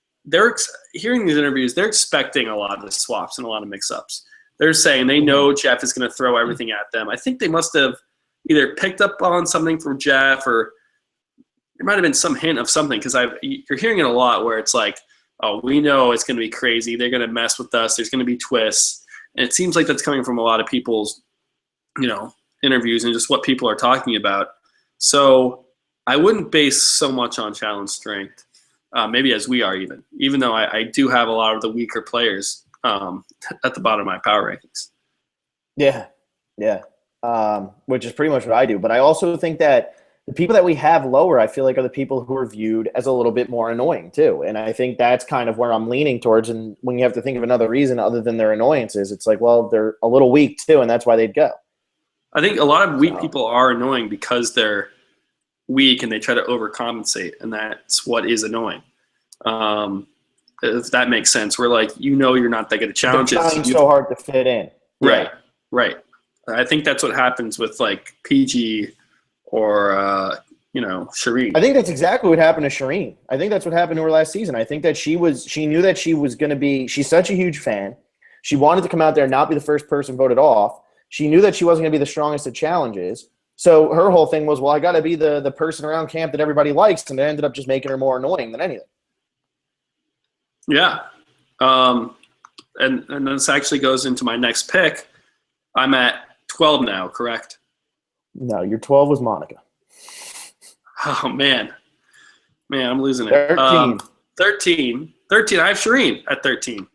hearing these interviews, they're expecting a lot of the swaps and a lot of mix-ups. They're saying they know Jeff is going to throw everything at them. I think they must have either picked up on something from Jeff, or there might have been some hint of something, because you're hearing it a lot where it's like, oh, we know it's going to be crazy. They're going to mess with us. There's going to be twists. And it seems like that's coming from a lot of people's, interviews and just what people are talking about. So I wouldn't base so much on challenge strength, maybe as we are even though I do have a lot of the weaker players at the bottom of my power rankings. Yeah. Which is pretty much what I do. But I also think that the people that we have lower, I feel like, are the people who are viewed as a little bit more annoying too. And I think that's kind of where I'm leaning towards. And when you have to think of another reason other than their annoyances, it's like, well, they're a little weak too, and that's why they'd go. I think a lot of weak people are annoying because they're weak and they try to overcompensate, and that's what is annoying. If that makes sense. We're like, you're not that good at challenges. They're trying so hard to fit in. Right. I think that's what happens with like PG or Shireen. I think that's exactly what happened to Shireen. I think that's what happened to her last season. I think that she knew that she was going to be – she's such a huge fan. She wanted to come out there and not be the first person voted off. She knew that she wasn't going to be the strongest at challenges. So her whole thing was, well, I got to be the person around camp that everybody likes, and it ended up just making her more annoying than anything. Yeah. And this actually goes into my next pick. I'm at 12 now, correct? No, your 12 was Monica. Oh, man. I'm losing it. 13. 13. I have Shireen at 13.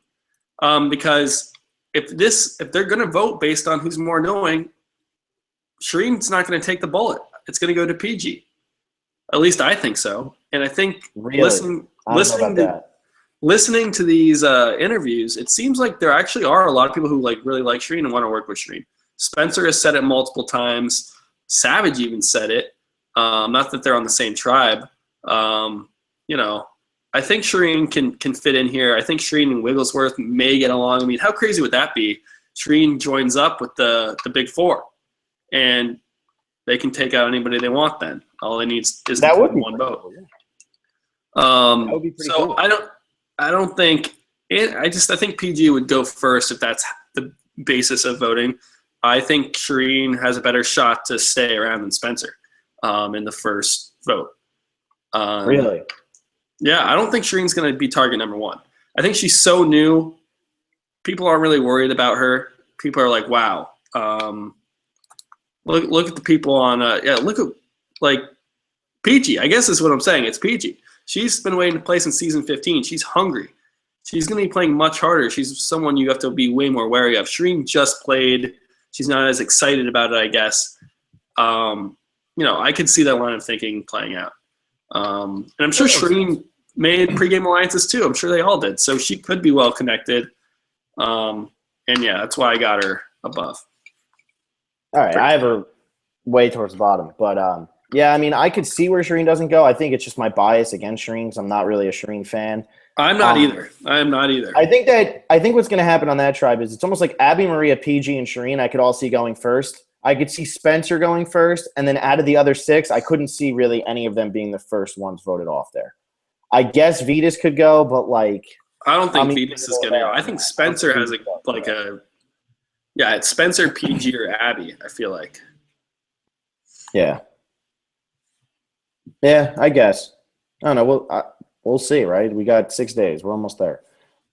Because if they're going to vote based on who's more annoying, Shireen's not going to take the bullet. It's going to go to PG. At least I think so. And I think listening to these interviews, it seems like there actually are a lot of people who really like Shireen and want to work with Shireen. Spencer has said it multiple times. Savage even said it. Not that they're on the same tribe. I think Shireen can fit in here. I think Shireen and Wigglesworth may get along. I mean, how crazy would that be? Shireen joins up with the big four, and they can take out anybody they want then. All they need is one vote. Cool, yeah. That would be pretty cool. I don't think it. I think PG would go first if that's the basis of voting. I think Shireen has a better shot to stay around than Spencer in the first vote. Really? Yeah, I don't think Shireen's going to be target number 1. I think she's so new. People aren't really worried about her. People are like, wow. Look at the people on look at PG. I guess is what I'm saying. It's PG. She's been waiting to play since season 15. She's hungry. She's going to be playing much harder. She's someone you have to be way more wary of. Shireen just played. She's not as excited about it, I guess. I could see that line of thinking playing out. And I'm sure Shireen made pregame alliances too. I'm sure they all did. So she could be well connected. And yeah, that's why I got her above. All right, I have her way towards the bottom. But, yeah, I mean, I could see where Shireen doesn't go. I think it's just my bias against Shireen because I'm not really a Shireen fan. I'm not either. I am not either. I think what's going to happen on that tribe is it's almost like Abby, Maria, PG, and Shireen I could all see going first. I could see Spencer going first, and then out of the other 6, I couldn't see really any of them being the first ones voted off there. I guess Vetus could go, but I don't think Vetus is going to go. I think Spencer has it's Spencer, PG, or Abby, I feel like. Yeah. Yeah, I guess. I don't know. We'll see, right? We got 6 days. We're almost there.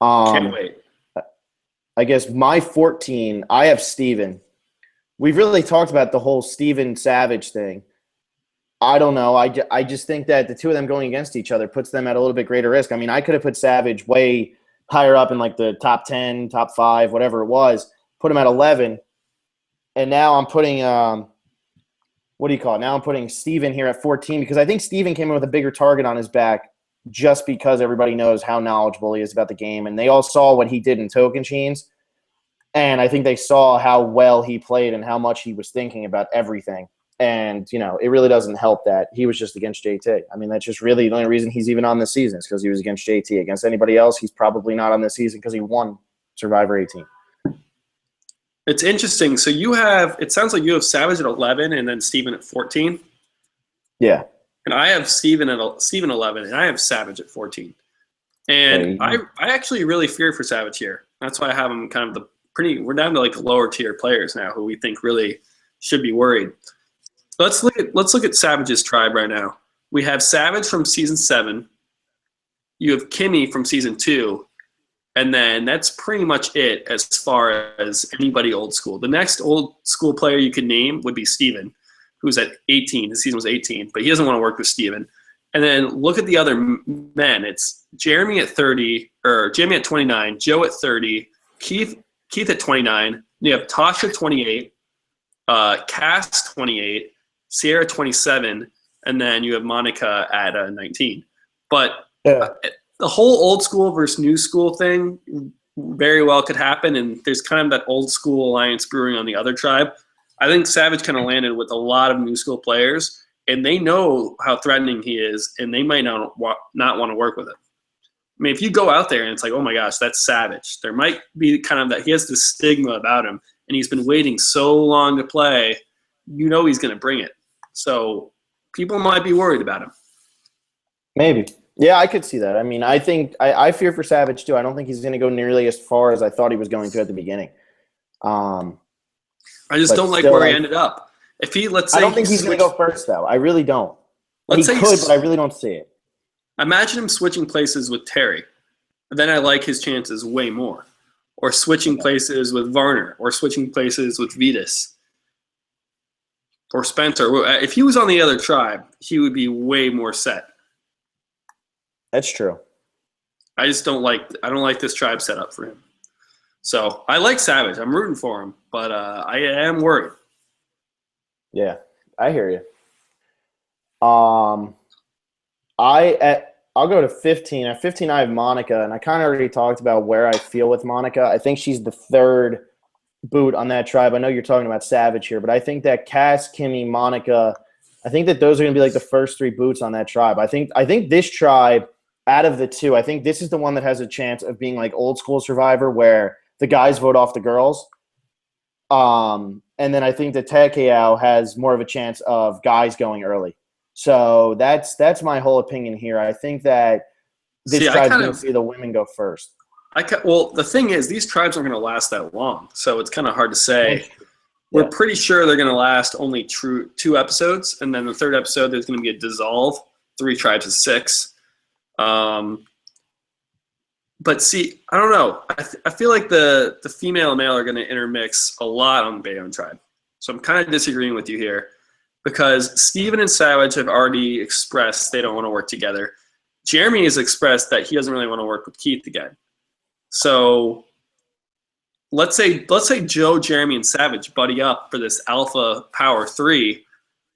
Can't wait. I guess my 14, I have Steven. We've really talked about the whole Steven Savage thing. I don't know. I just think that the two of them going against each other puts them at a little bit greater risk. I mean, I could have put Savage way higher up in the top 10, top 5, whatever it was, put him at 11. And now I'm putting what do you call it? Now I'm putting Steven here at 14 because I think Steven came in with a bigger target on his back just because everybody knows how knowledgeable he is about the game. And they all saw what he did in Token Chains. And I think they saw how well he played and how much he was thinking about everything. And, it really doesn't help that he was just against JT. I mean, that's just really the only reason he's even on this season is because he was against JT. Against anybody else, he's probably not on this season because he won Survivor 18. It's interesting. So it sounds like you have Savage at 11 and then Steven at 14. Yeah. And I have Steven 11 and I have Savage at 14. And I actually really fear for Savage here. That's why I have him kind of we're down to like the lower tier players now who we think really should be worried. Let's look at Savage's tribe right now. We have Savage from season 7. You have Kimmy from season 2. And then that's pretty much it as far as anybody old school. The next old school player you could name would be Steven, who's at 18. His season was 18, but he doesn't want to work with Steven. And then look at the other men. It's Jeremy at 30, or Jamie at 29, Joe at 30, Keith at 29. You have Tasha 28, Cass 28, Sierra 27, and then you have Monica at 19. But the whole old school versus new school thing very well could happen, and there's kind of that old school alliance brewing on the other tribe. I think Savage kind of landed with a lot of new school players, and they know how threatening he is, and they might not want to work with him. I mean, if you go out there and it's like, oh my gosh, that's Savage, there might be kind of that he has this stigma about him, and he's been waiting so long to play, he's going to bring it. So people might be worried about him. Maybe. Yeah, I could see that. I mean, I think I fear for Savage too. I don't think he's going to go nearly as far as I thought he was going to at the beginning. I just don't like where he ended up. If let's say, I don't think he's going to go first though. I really don't. He could, but I really don't see it. Imagine him switching places with Terry. Then I like his chances way more. Or switching places with Varner, or switching places with Vetus, or Spencer. If he was on the other tribe, he would be way more set. That's true. I don't like this tribe setup for him. So I like Savage. I'm rooting for him, but I am worried. Yeah, I hear you. I'll go to 15. At 15, I have Monica, and I kind of already talked about where I feel with Monica. I think she's the third boot on that tribe. I know you're talking about Savage here, but I think that Cass, Kimmy, Monica, I think that those are going to be like the first 3 boots on that tribe. I think this tribe, out of the 2, I think this is the one that has a chance of being like old school Survivor where the guys vote off the girls. And then I think that Takeo has more of a chance of guys going early. So that's my whole opinion here. I think that this tribe's going to see the women go first. Well, the thing is, these tribes aren't going to last that long, so it's kind of hard to say. We're pretty sure they're going to last only 2 episodes, and then the 3rd episode there's going to be a dissolve. 3 tribes of 6. But see, I don't know. I feel like the female and male are going to intermix a lot on the Bayonne tribe. So I'm kind of disagreeing with you here because Steven and Savage have already expressed they don't want to work together. Jeremy has expressed that he doesn't really want to work with Keith again. So let's say Joe, Jeremy, and Savage buddy up for this alpha power 3.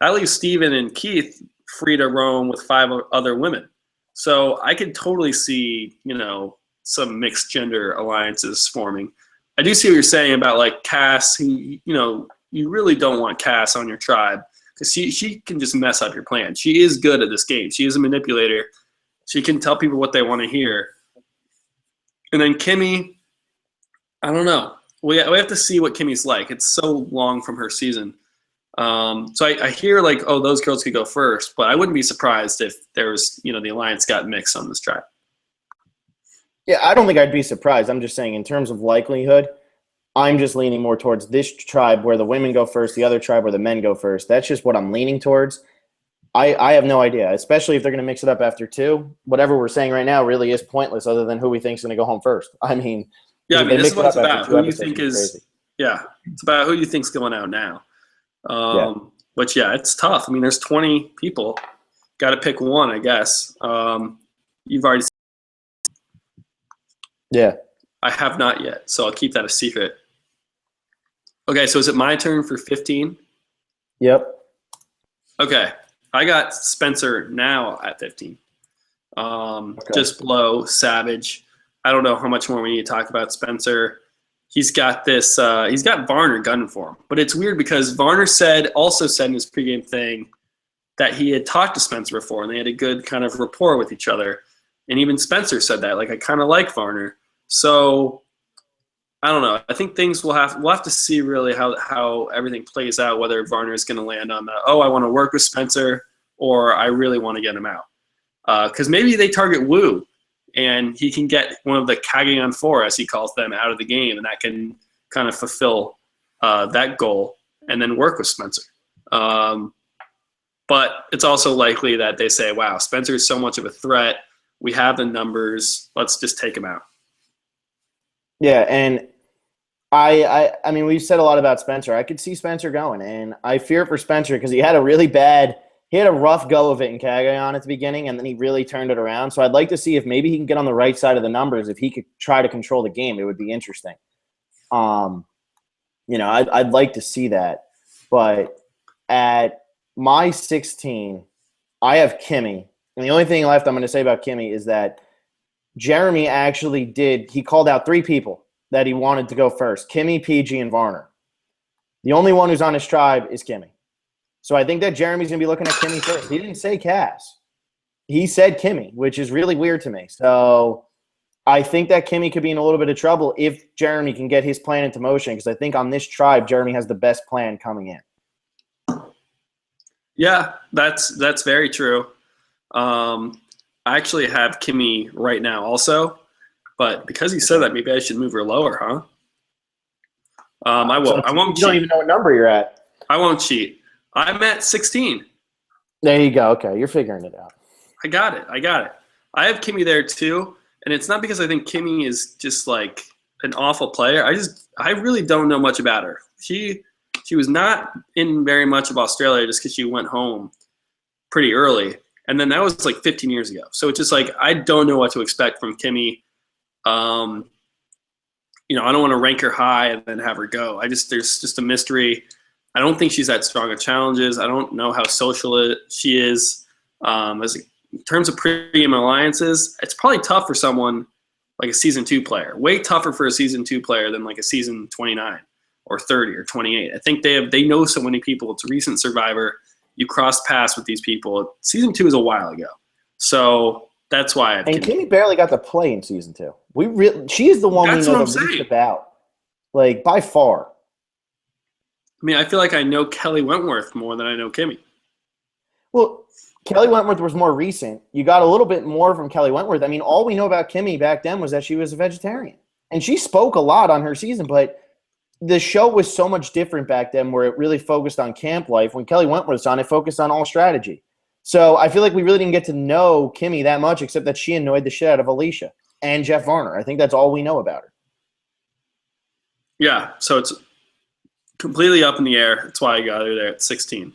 That leaves Steven and Keith free to roam with 5 other women. So I could totally see, some mixed gender alliances forming. I do see what you're saying about like Cass. You really don't want Cass on your tribe because she can just mess up your plan. She is good at this game. She is a manipulator. She can tell people what they want to hear. And then Kimmy, I don't know. We have to see what Kimmy's like. It's so long from her season. So I hear like, oh, those girls could go first, but I wouldn't be surprised if there was, the alliance got mixed on this tribe. Yeah, I don't think I'd be surprised. I'm just saying in terms of likelihood, I'm just leaning more towards this tribe where the women go first, the other tribe where the men go first. That's just what I'm leaning towards. I have no idea, especially if they're going to mix it up after 2. Whatever we're saying right now really is pointless other than who we think is going to go home first. I mean, this is what it's about. Who you think is – yeah, it's about who you think's going out now. But, yeah, it's tough. I mean, there's 20 people. Got to pick one, I guess. You've already – yeah. I have not yet, so I'll keep that a secret. Okay, so is it my turn for 15? Yep. Okay, I got Spencer now at 15. Just below Savage. I don't know how much more we need to talk about Spencer. he's got this. He's got Varner gunning for him, but it's weird because Varner also said in his pregame thing that he had talked to Spencer before, and they had a good kind of rapport with each other. And even Spencer said that, like, I kind of like Varner. So I don't know. I think we'll have to see really how everything plays out, whether Varner is going to land on I want to work with Spencer, or I really want to get him out. Because maybe they target Wu, and he can get one of the Kagayan 4, as he calls them, out of the game, and that can kind of fulfill that goal and then work with Spencer. But it's also likely that they say, wow, Spencer is so much of a threat. We have the numbers. Let's just take him out. Yeah, and I mean, we've said a lot about Spencer. I could see Spencer going, and I fear for Spencer because he had a rough go of it in Cagayan at the beginning, and then he really turned it around. So I'd like to see if maybe he can get on the right side of the numbers. If he could try to control the game, it would be interesting. I'd like to see that. But at my 16, I have Kimmy. And the only thing left I'm going to say about Kimmy is that Jeremy he called out 3 people that he wanted to go first: Kimmy, PG, and Varner. The only one who's on his tribe is Kimmy. So I think that Jeremy's going to be looking at Kimmy first. He didn't say Cass. He said Kimmy, which is really weird to me. So I think that Kimmy could be in a little bit of trouble if Jeremy can get his plan into motion, because I think on this tribe, Jeremy has the best plan coming in. Yeah, that's very true. I actually have Kimmy right now also, but because you said that, maybe I should move her lower, huh? I won't. You don't even know what number you're at. I won't cheat. I'm at 16. There you go. Okay, you're figuring it out. I got it. I have Kimmy there too, and it's not because I think Kimmy is just like an awful player. I really don't know much about her. She was not in very much of Australia just because she went home pretty early, and then that was like 15 years ago. So it's just like I don't know what to expect from Kimmy. I don't want to rank her high and then have her go. There's just a mystery. I don't think she's that strong at challenges. I don't know how social she is. In terms of premium alliances, it's probably tough for someone like a season 2 player. Way tougher for a season 2 player than like a season 29 or 30 or 28. I think they know so many people. It's a recent Survivor. You cross paths with these people. Season 2 is a while ago, so that's why. And Kimmy barely got to play in season 2. She is the one we know the least about, like by far. I mean, I feel like I know Kelly Wentworth more than I know Kimmy. Well, Kelly Wentworth was more recent. You got a little bit more from Kelly Wentworth. I mean, all we know about Kimmy back then was that she was a vegetarian. And she spoke a lot on her season, but the show was so much different back then where it really focused on camp life. When Kelly Wentworth's on, it focused on all strategy. So I feel like we really didn't get to know Kimmy that much, except that she annoyed the shit out of Alicia and Jeff Varner. I think that's all we know about her. Yeah, so it's completely up in the air. That's why I got her there at 16.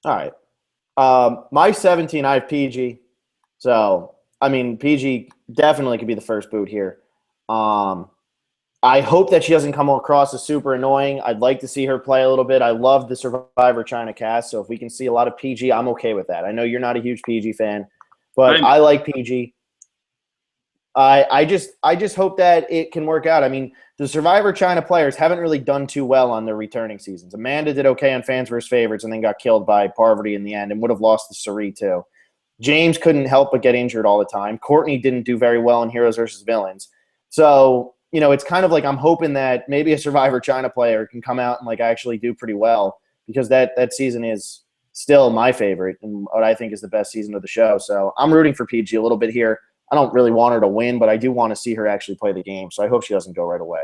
All right. My 17, I have PG. So, I mean, PG definitely could be the first boot here. I hope that she doesn't come across as super annoying. I'd like to see her play a little bit. I love the Survivor China cast, so if we can see a lot of PG, I'm okay with that. I know you're not a huge PG fan, but I like PG. I just hope that it can work out. I mean, the Survivor China players haven't really done too well on their returning seasons. Amanda did okay on Fans vs. Favorites and then got killed by Parvati in the end and would have lost to Sari too. James couldn't help but get injured all the time. Courtney didn't do very well in Heroes vs. Villains. So, it's kind of like I'm hoping that maybe a Survivor China player can come out and like actually do pretty well, because that season is still my favorite and what I think is the best season of the show. So I'm rooting for PG a little bit here. I don't really want her to win, but I do want to see her actually play the game. So I hope she doesn't go right away.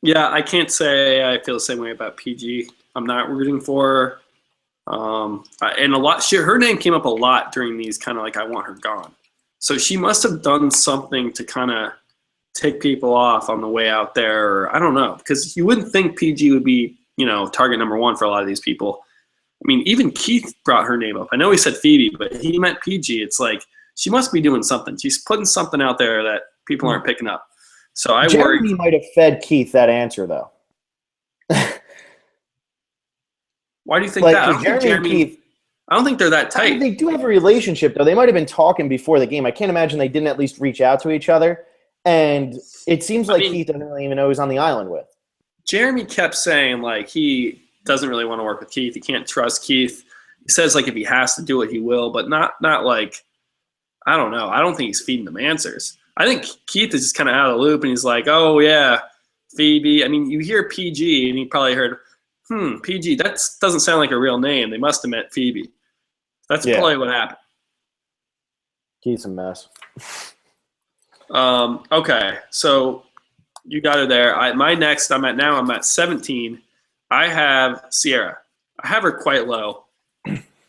Yeah, I can't say I feel the same way about PG. I'm not rooting for her. And her name came up a lot during these kind of like I want her gone. So she must have done something to kind of take people off on the way out there. Or I don't know, because you wouldn't think PG would be, target number 1 for a lot of these people. I mean, even Keith brought her name up. I know he said Phoebe, but he meant PG. It's like she must be doing something. She's putting something out there that people aren't picking up. So I worry. Jeremy might have fed Keith that answer, though. Why do you think that? I don't think they're that tight. I mean, they do have a relationship, though. They might have been talking before the game. I can't imagine they didn't at least reach out to each other. And it seems like mean, Keith doesn't really even know who's on the island with. Jeremy kept saying like he doesn't really want to work with Keith. He can't trust Keith. He says like if he has to do it, he will, but not like I don't know. I don't think he's feeding them answers. I think Keith is just kind of out of the loop, and he's like, oh yeah, Phoebe. I mean, you hear PG, and he probably heard, PG. That doesn't sound like a real name. They must have meant Phoebe. That's probably what happened. Keith's a mess. Okay, so you got her there. I'm at 17. I have Sierra. I have her quite low,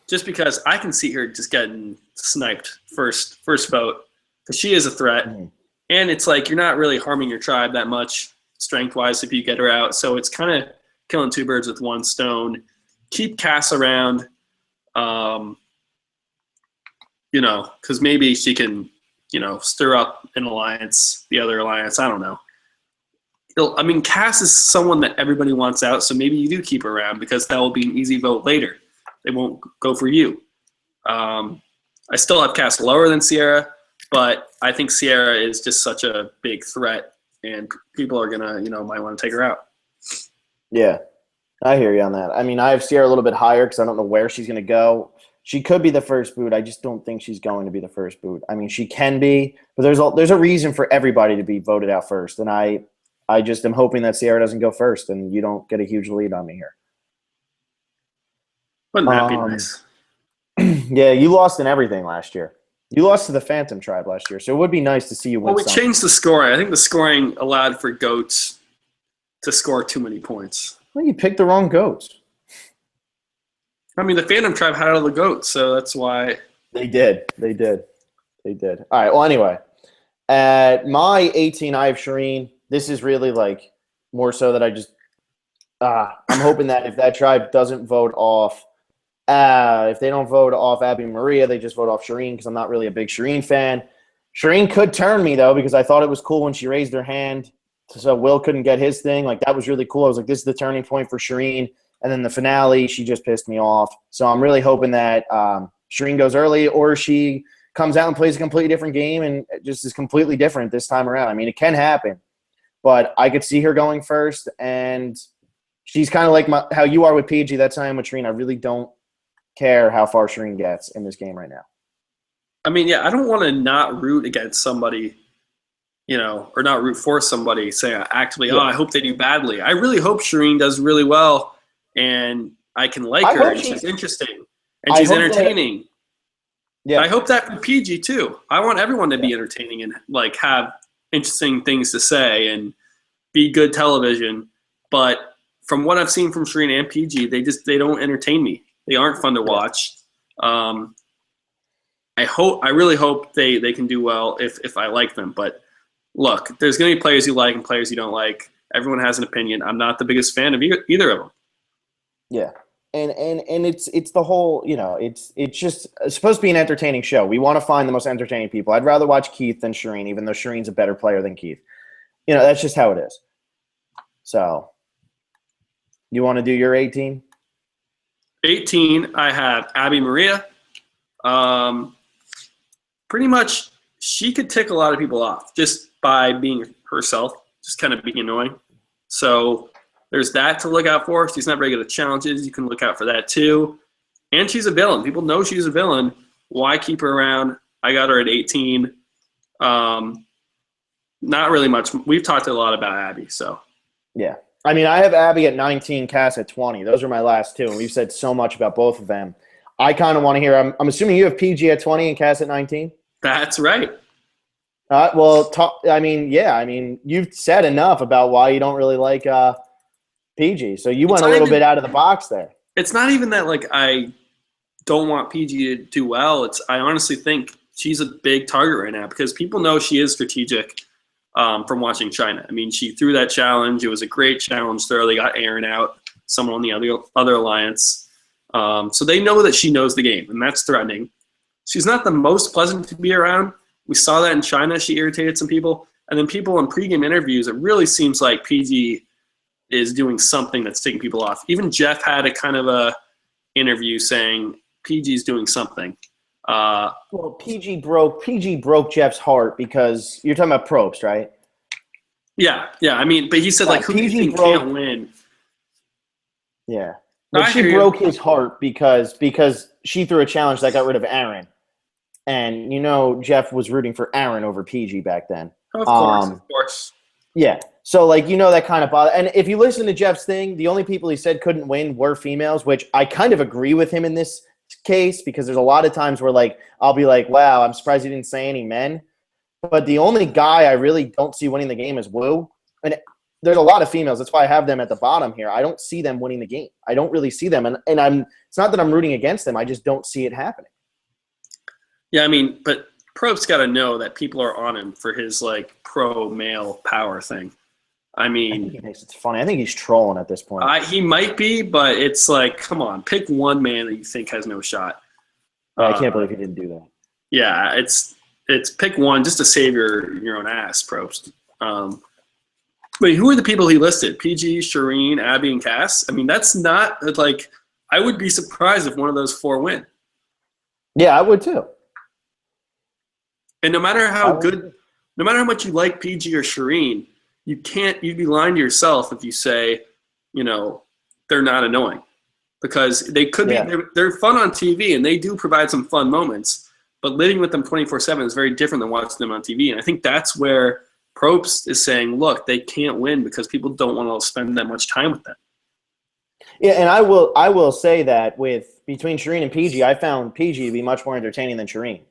just because I can see her just getting sniped first vote, because she is a threat, and it's like you're not really harming your tribe that much strength-wise if you get her out. So it's kind of killing two birds with one stone. Keep Cass around, because maybe she can, stir up an alliance, the other alliance. I don't know. Cass is someone that everybody wants out, so maybe you do keep her around because that will be an easy vote later. They won't go for you. I still have Cass lower than Sierra, but I think Sierra is just such a big threat, and people are gonna, might want to take her out. Yeah, I hear you on that. I mean, I have Sierra a little bit higher because I don't know where she's gonna go. She could be the first boot. I just don't think she's going to be the first boot. I mean, she can be, but there's a reason for everybody to be voted out first, and I just am hoping that Sierra doesn't go first, and you don't get a huge lead on me here. Wouldn't that be nice? Yeah, you lost in everything last year. You lost to the Phantom Tribe last year, so it would be nice to see you win. Well, we changed the scoring. I think the scoring allowed for goats to score too many points. Well, you picked the wrong goats. I mean, the Phantom Tribe had all the goats, so that's why. They did. All right, well, anyway. At my 18, I have Shireen. This is really, like, more so that I just I'm hoping that if that tribe doesn't vote off if they don't vote off Abby Maria, they just vote off Shireen because I'm not really a big Shireen fan. Shireen could turn me, though, because I thought it was cool when she raised her hand so Will couldn't get his thing. Like, that was really cool. I was like, this is the turning point for Shireen. And then the finale, she just pissed me off. So I'm really hoping that Shireen goes early, or she comes out and plays a completely different game and just is completely different this time around. I mean, it can happen. But I could see her going first, and she's kind of like how you are with PG that time with Shireen. I really don't care how far Shireen gets in this game right now. I mean, yeah, I don't want to not root against somebody, or not root for somebody, say actively, I hope they do badly. I really hope Shireen does really well, and I can like her, and she's interesting, and she's entertaining. Yeah, I hope that for PG too. I want everyone to be entertaining and like have interesting things to say and be good television. But from what I've seen from Shireen and PG, they don't entertain me. They aren't fun to watch. I really hope they can do well if I like them. But look, there's going to be players you like and players you don't like. Everyone has an opinion. I'm not the biggest fan of either of them. Yeah. And it's the whole, it's supposed to be an entertaining show. We want to find the most entertaining people. I'd rather watch Keith than Shireen, even though Shireen's a better player than Keith. That's just how it is. So, you want to do your 18? 18, I have Abby Maria. Pretty much, she could tick a lot of people off just by being herself, just kind of being annoying. So there's that to look out for. She's not very good at challenges. You can look out for that too. And she's a villain. People know she's a villain. Why keep her around? I got her at 18. Not really much. We've talked a lot about Abby, so. Yeah. I mean, I have Abby at 19, Cass at 20. Those are my last two, and we've said so much about both of them. I kind of want to hear – I'm assuming you have PG at 20 and Cass at 19? That's right. Well, you've said enough about why you don't really like PG. So you went a little bit out of the box there. It's not even that, like, I don't want PG to do well. I honestly think she's a big target right now because people know she is strategic. From watching China. I mean, she threw that challenge. It was a great challenge. Thoroughly got Aaron out, someone on the other alliance. So they know that she knows the game, and that's threatening. She's not the most pleasant to be around. We saw that in China. She irritated some people. And then people in pregame interviews, it really seems like PG is doing something that's taking people off. Even Jeff had a kind of a interview saying PG's doing something. Well, PG broke Jeff's heart because you're talking about Probst, right? Yeah. I mean, but he said like, who do you PG think broke. can't win? Yeah, No, but I she hear you. broke his heart because she threw a challenge that got rid of Aaron, and Jeff was rooting for Aaron over PG back then. Of course, of course. Yeah. So, that kind of bothered. And if you listen to Jeff's thing, the only people he said couldn't win were females, which I kind of agree with him in this case because there's a lot of times where, I'll be like, wow, I'm surprised he didn't say any men. But the only guy I really don't see winning the game is Wu. And there's a lot of females. That's why I have them at the bottom here. I don't see them winning the game. I don't really see them. And it's not that I'm rooting against them. I just don't see it happening. Yeah, I mean, but Probst's got to know that people are on him for his, pro male power thing. I mean, I think he thinks it's funny. I think he's trolling at this point. he might be, but it's like, come on, pick one man that you think has no shot. I can't believe he didn't do that. Yeah, it's pick one just to save your own ass, Probst. But who are the people he listed? PG, Shireen, Abby, and Cass? I mean, that's not I would be surprised if one of those four win. Yeah, I would too. And no matter how much you like PG or Shireen, you'd be lying to yourself if you say, they're not annoying. Because they could be, they're fun on TV and they do provide some fun moments, but living with them 24/7 is very different than watching them on TV. And I think that's where Probst is saying, look, they can't win because people don't want to spend that much time with them. Yeah, and I will say that between Shireen and PG, I found PG to be much more entertaining than Shireen.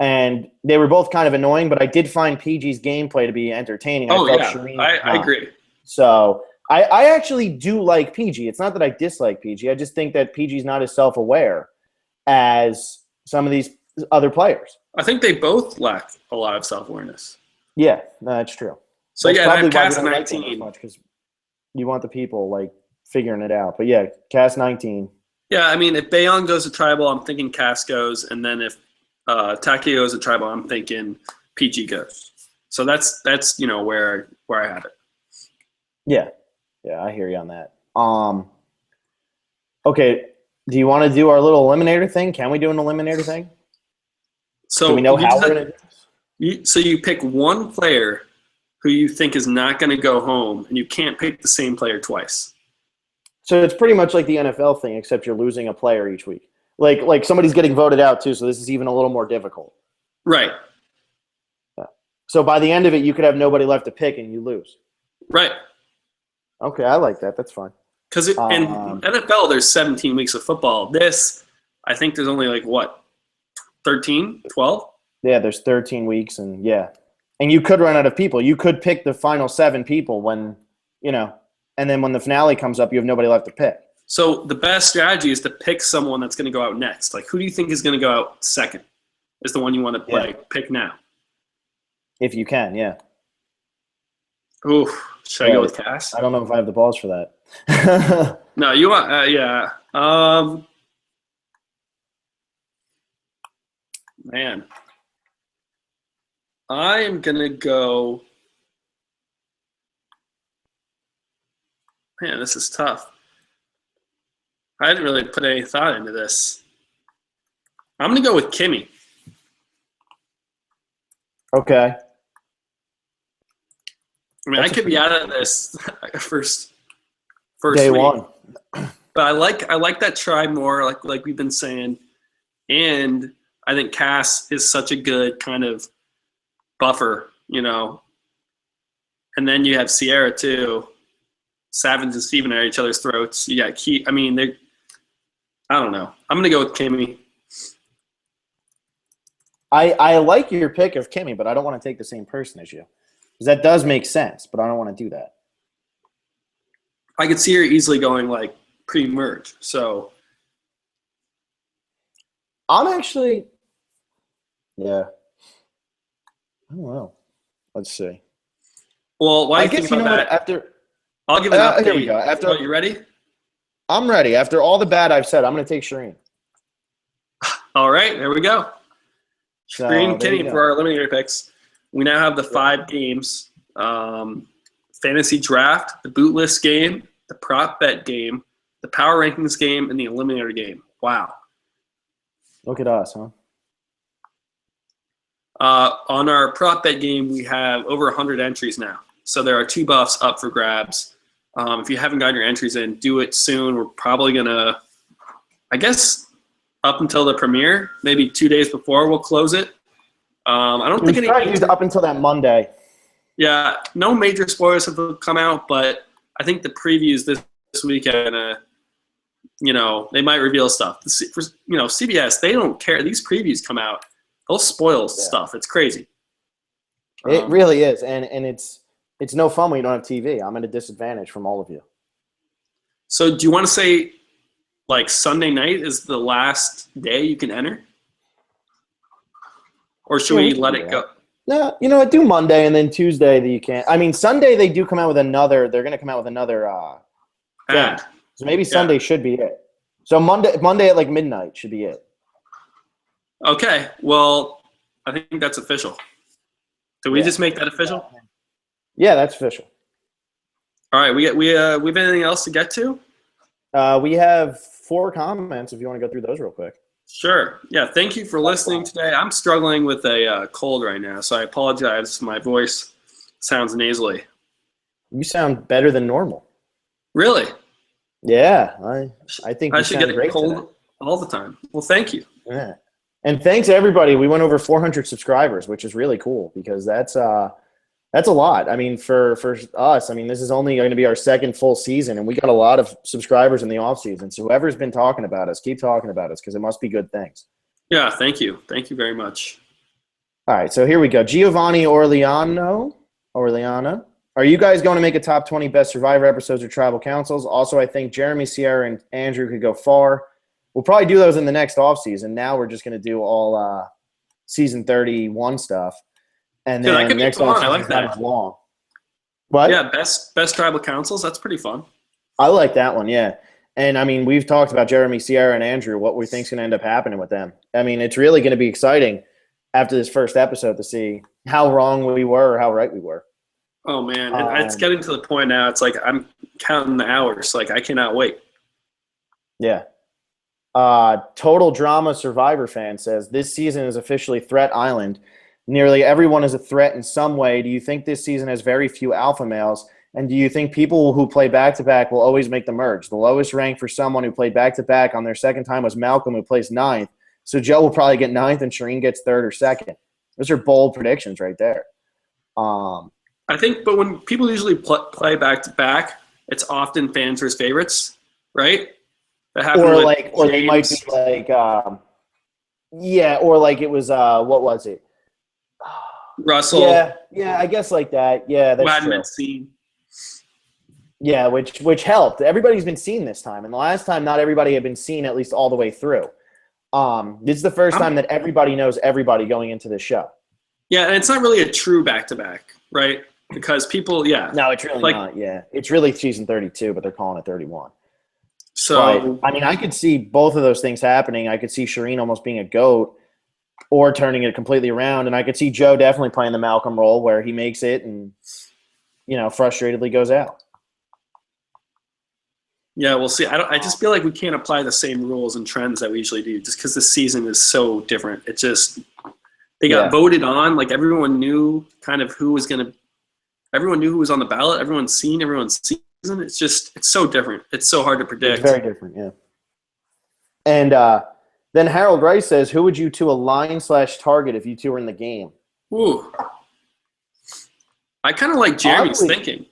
And they were both kind of annoying, but I did find PG's gameplay to be entertaining. I agree. So I actually do like PG. It's not that I dislike PG. I just think that PG's not as self-aware as some of these other players. I think they both lack a lot of self-awareness. Yeah, that's true. So that's I have Cass 19. Because you want the people figuring it out. But yeah, Cass 19. Yeah, I mean, if Bayon goes to tribal, I'm thinking Cass goes, and then if Taki goes to tribal, I'm thinking PG goes. So that's where I have it. Yeah, I hear you on that. Okay, do you want to do our little eliminator thing? Can we do an eliminator thing? So do we know how we're going to do this? So you pick one player who you think is not going to go home, and you can't pick the same player twice. So it's pretty much like the NFL thing, except you're losing a player each week. Like somebody's getting voted out too, so this is even a little more difficult. Right. Yeah. So by the end of it, you could have nobody left to pick, and you lose. Right. Okay, I like that. That's fine. Because in NFL, there's 17 weeks of football. This, I think there's only 13, 12? Yeah, there's 13 weeks, and you could run out of people. You could pick the final 7 people when, and then when the finale comes up, you have nobody left to pick. So the best strategy is to pick someone that's going to go out next. Who do you think is going to go out second? Is the one you want to play? Yeah. Pick now. If you can, yeah. Ooh, should I go with Cass? I don't know if I have the balls for that. No, you want, yeah. Man, I am gonna go. Man, this is tough. I didn't really put any thought into this. I'm gonna go with Kimmy. Okay. I mean, I could be out of this first day week. One. But I like that try more, like we've been saying, and I think Cass is such a good kind of buffer, And then you have Sierra too. Savage and Steven are at each other's throats. You got Key. I mean, I don't know. I'm gonna go with Kimmy. I like your pick of Kimmy, but I don't want to take the same person as you. Because that does make sense, but I don't want to do that. I could see her easily going pre-merge. So I'm actually, I don't know. Let's see. Well, why do you think about that? I'll give it up. Here we go. You ready? I'm ready. After all the bad I've said, I'm going to take Shireen. All right, there we go. Shireen Kinney for our eliminator picks. We now have the 5 games: fantasy draft, the boot list game, the prop bet game, the power rankings game, and the eliminator game. Wow. Look at us, huh? On our prop bet game, we have over 100 entries now. So there are 2 buffs up for grabs. If you haven't gotten your entries in, do it soon. We're probably going to, I guess, up until the premiere, maybe 2 days before we'll close it. I don't think any up until that Monday. Yeah, no major spoilers have come out, but I think the previews this weekend, they might reveal stuff. CBS, they don't care. These previews come out, they'll spoil stuff. It's crazy. It really is, and it's no fun when you don't have TV. I'm at a disadvantage from all of you. So do you want to say, like, Sunday night is the last day you can enter? Or should we let it go? No, you know what? Do Monday and then Tuesday that you can't. I mean, Sunday they do come out with another. They're going to come out with another thing. So maybe Sunday should be it. So Monday at like midnight should be it. Okay. Well, I think that's official. Did we just make that official? Yeah, that's official. All right. We have anything else to get to? We have 4 comments if you want to go through those real quick. Sure. Yeah, thank you for listening today. I'm struggling with a cold right now, so I apologize. My voice sounds nasally. You sound better than normal. Really? Yeah, I think I should get a cold all the time. Well, thank you. Yeah. And thanks everybody. We went over 400 subscribers, which is really cool because that's a lot. I mean, for us, I mean, this is only going to be our 2nd full season, and we got a lot of subscribers in the off season. So whoever's been talking about us, keep talking about us because it must be good things. Yeah, thank you. Thank you very much. All right, so here we go. Giovanni Orleana. Are you guys going to make a top 20 best Survivor episodes or tribal councils? Also, I think Jeremy, Sierra, and Andrew could go far. We'll probably do those in the next off season. Now we're just going to do all season 31 stuff. And then that next one, I like that. Long. What? Yeah, best tribal councils. That's pretty fun. I like that one. Yeah, and I mean we've talked about Jeremy, Sierra, and Andrew. What we think's going to end up happening with them. I mean it's really going to be exciting after this first episode to see how wrong we were or how right we were. Oh man, it's getting to the point now. It's like I'm counting the hours. Like I cannot wait. Yeah. Total Drama Survivor fan says this season is officially Threat Island. Nearly everyone is a threat in some way. Do you think this season has very few alpha males? And do you think people who play back-to-back will always make the merge? The lowest rank for someone who played back-to-back on their 2nd time was Malcolm, who placed 9th. So Joe will probably get 9th and Shireen gets 3rd or 2nd. Those are bold predictions right there. I think, but when people usually play back-to-back, it's often fans versus favorites, right? That happened or with like, or they might be like, or like it was, what was it? Russell. Yeah, I guess like that. Yeah, that's hadn't true. been seen. Yeah, which helped. Everybody's been seen this time, and the last time not everybody had been seen at least all the way through. This is the first time that everybody knows everybody going into this show. Yeah, and it's not really a true back-to-back, right? Because people, no, it's really not. Yeah, it's really season 32, but they're calling it 31. So but, I mean, I could see both of those things happening. I could see Shireen almost being a GOAT. Or turning it completely around. And I could see Joe definitely playing the Malcolm role where he makes it and, frustratedly goes out. Yeah, we'll see. I just feel like we can't apply the same rules and trends that we usually do just because this season is so different. It just – they got voted on. Like everyone knew kind of who was going to – everyone knew who was on the ballot. Everyone's seen everyone's season. It's just – it's so different. It's so hard to predict. It's very different, yeah. And then Harold Rice says, who would you 2 align/target if you 2 were in the game? Ooh. I kind of like Jeremy's thinking.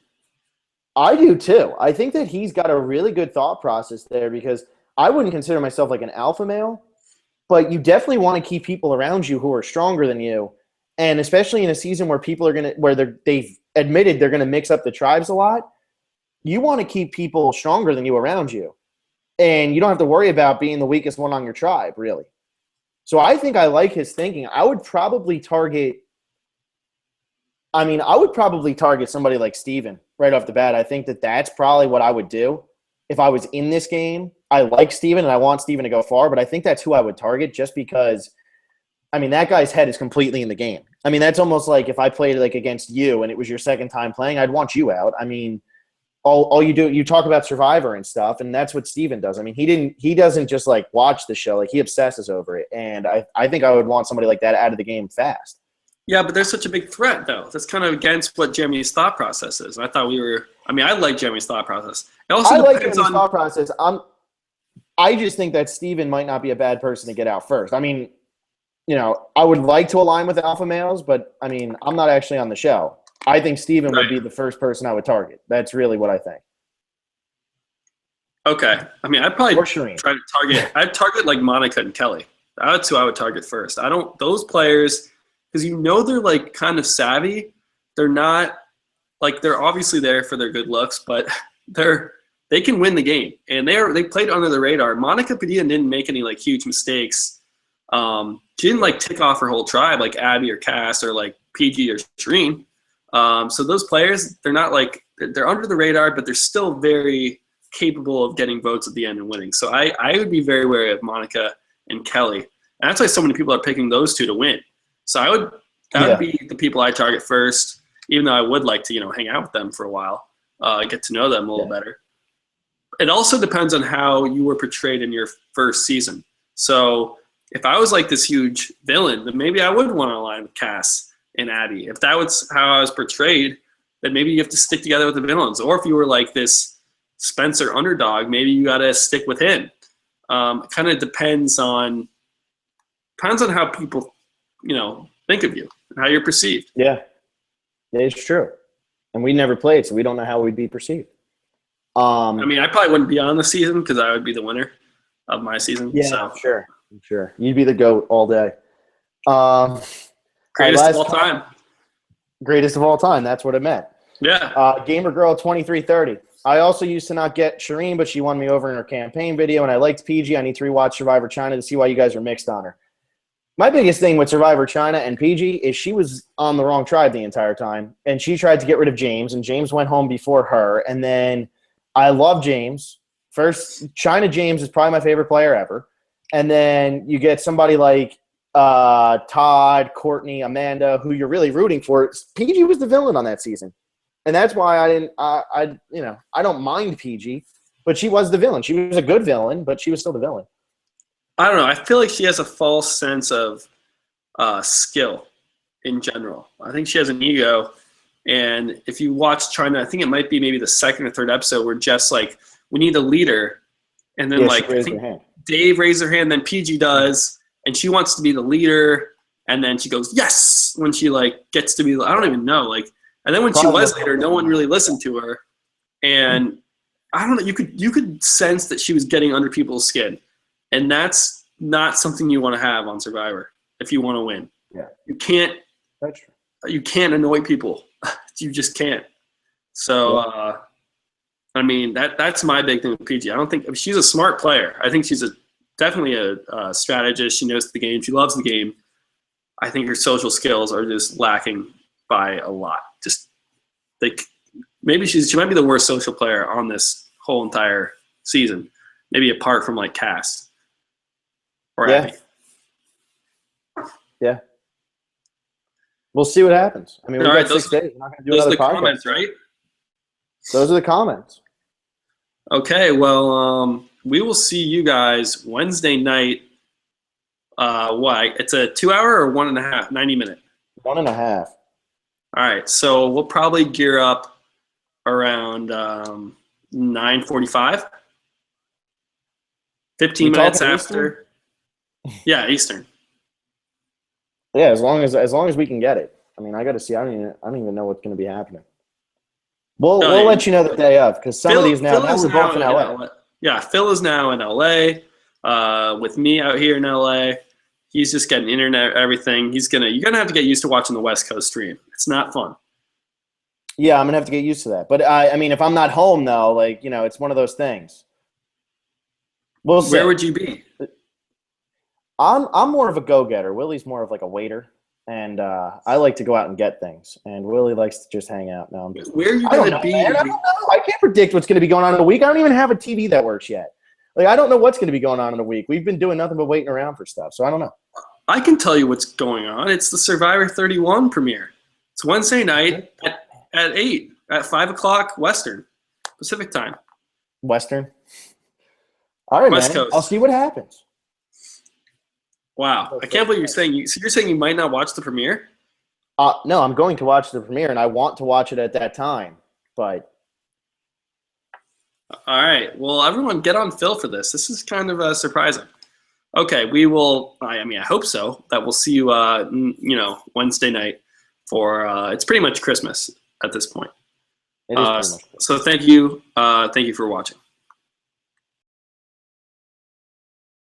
I do too. I think that he's got a really good thought process there because I wouldn't consider myself like an alpha male, but you definitely want to keep people around you who are stronger than you. And especially in a season where people are they've admitted they're going to mix up the tribes a lot, you want to keep people stronger than you around you. And you don't have to worry about being the weakest one on your tribe, really. So I think I like his thinking. I would probably target somebody like Steven right off the bat. I think that that's probably what I would do if I was in this game. I like Steven and I want Steven to go far, but I think that's who I would target just because, that guy's head is completely in the game. That's almost like if I played like against you and it was your 2nd time playing, I'd want you out. All you do, you talk about Survivor and stuff, and that's what Steven does. He doesn't just like watch the show, like he obsesses over it. And I think I would want somebody like that out of the game fast. Yeah, but there's such a big threat, though. That's kind of against what Jeremy's thought process is. I thought we were. I mean, I like Jeremy's thought process. It also I like depends Jeremy's on. thought process. I just think that Steven might not be a bad person to get out first. I mean, I would like to align with alpha males, but I mean, I'm not actually on the show. I think Steven would be the first person I would target. That's really what I think. Okay. I mean, I'd probably Or Shireen. try to target. I'd target like Monica and Kelly. That's who I would target first. I don't those players because they're like kind of savvy. They're not like they're obviously there for their good looks, but they can win the game, and they played under the radar. Monica Padilla didn't make any like huge mistakes. She didn't like tick off her whole tribe like Abby or Cass or like PG or Shireen. So those players, they're not like they're under the radar, but they're still very capable of getting votes at the end and winning. So I would be very wary of Monica and Kelly, and that's why so many people are picking those two to win. So that would be the people I target first, even though I would like to hang out with them for a while, get to know them a little better. It also depends on how you were portrayed in your first season. So if I was like this huge villain, then maybe I would want to align with Cass and Abby. If that was how I was portrayed, then maybe you have to stick together with the villains. Or if you were like this Spencer underdog, maybe you got to stick with him. It kind of depends on how people, think of you and how you're perceived. Yeah, it's true. And we never played, so we don't know how we'd be perceived. I mean, I probably wouldn't be on the season because I would be the winner of my season. Yeah, so. I'm sure. You'd be the GOAT all day. Greatest of all time. Greatest of all time. That's what it meant. Yeah. Gamer Girl 2330. I also used to not get Shireen, but she won me over in her campaign video, and I liked PG. I need to rewatch Survivor China to see why you guys are mixed on her. My biggest thing with Survivor China and PG is she was on the wrong tribe the entire time, and she tried to get rid of James, and James went home before her, and then I love James. First, China James is probably my favorite player ever, and then you get somebody like Todd, Courtney, Amanda, who you're really rooting for. PG was the villain on that season. And that's why I don't mind PG, but she was the villain. She was a good villain, but she was still the villain. I don't know. I feel like she has a false sense of skill in general. I think she has an ego. And if you watch China, I think it might be maybe the second or third episode where Jeff's like, we need a leader. And then I think Dave raised her hand, then PG does. And she wants to be the leader. And then she goes, yes, when she gets to be, I don't even know. And then when she was later, no one really listened to her. And I don't know, you could sense that she was getting under people's skin. And that's not something you want to have on Survivor if you want to win. Yeah. You can't annoy people. You just can't. So, I mean, that's my big thing with PG. I don't think she's a smart player. I think she's definitely a strategist. She knows the game. She loves the game. I think her social skills are just lacking by a lot. Just maybe she might be the worst social player on this whole entire season. Maybe apart from Cass or Abby. Yeah. We'll see what happens. I mean, we've got 6 days. We're not going to do another podcast. Those are the comments, right? Those are the comments. Okay, well, we will see you guys Wednesday night. It's a 2-hour or 1.5, 90-minute? 1.5. All right, so we'll probably gear up around 9:45. 15 minutes after. Eastern? Yeah, Eastern. Yeah, as long as we can get it. I mean, I got to see. I don't even know what's going to be happening. We'll let you know the day of because some of these now we're both in LA. Yeah, Phil is now in LA with me out here in LA. He's just getting internet, everything. You're gonna have to get used to watching the West Coast stream. It's not fun. Yeah, I'm gonna have to get used to that. But I mean, if I'm not home though, it's one of those things. We'll see. Where would you be? I'm more of a go-getter. Willie's more of a waiter, and I like to go out and get things. And Willie likes to just hang out. No, I'm just. Where are you gonna be? Man, I don't know. I can't predict what's gonna be going on in a week. I don't even have a TV that works yet. I don't know what's going to be going on in a week. We've been doing nothing but waiting around for stuff, so I don't know. I can tell you what's going on. It's the Survivor 31 premiere. It's Wednesday night at 8, at 5 o'clock Western, Pacific time. Western? All right, West man. Coast. I'll see what happens. Wow. I can't believe you're saying you might not watch the premiere? No, I'm going to watch the premiere, and I want to watch it at that time. But All right. Well, everyone, get on Phil for this. This is kind of surprising. Okay, we will. I mean, I hope so. That we'll see you. Wednesday night for. It's pretty much Christmas at this point. it is pretty much. So thank you. Thank you for watching.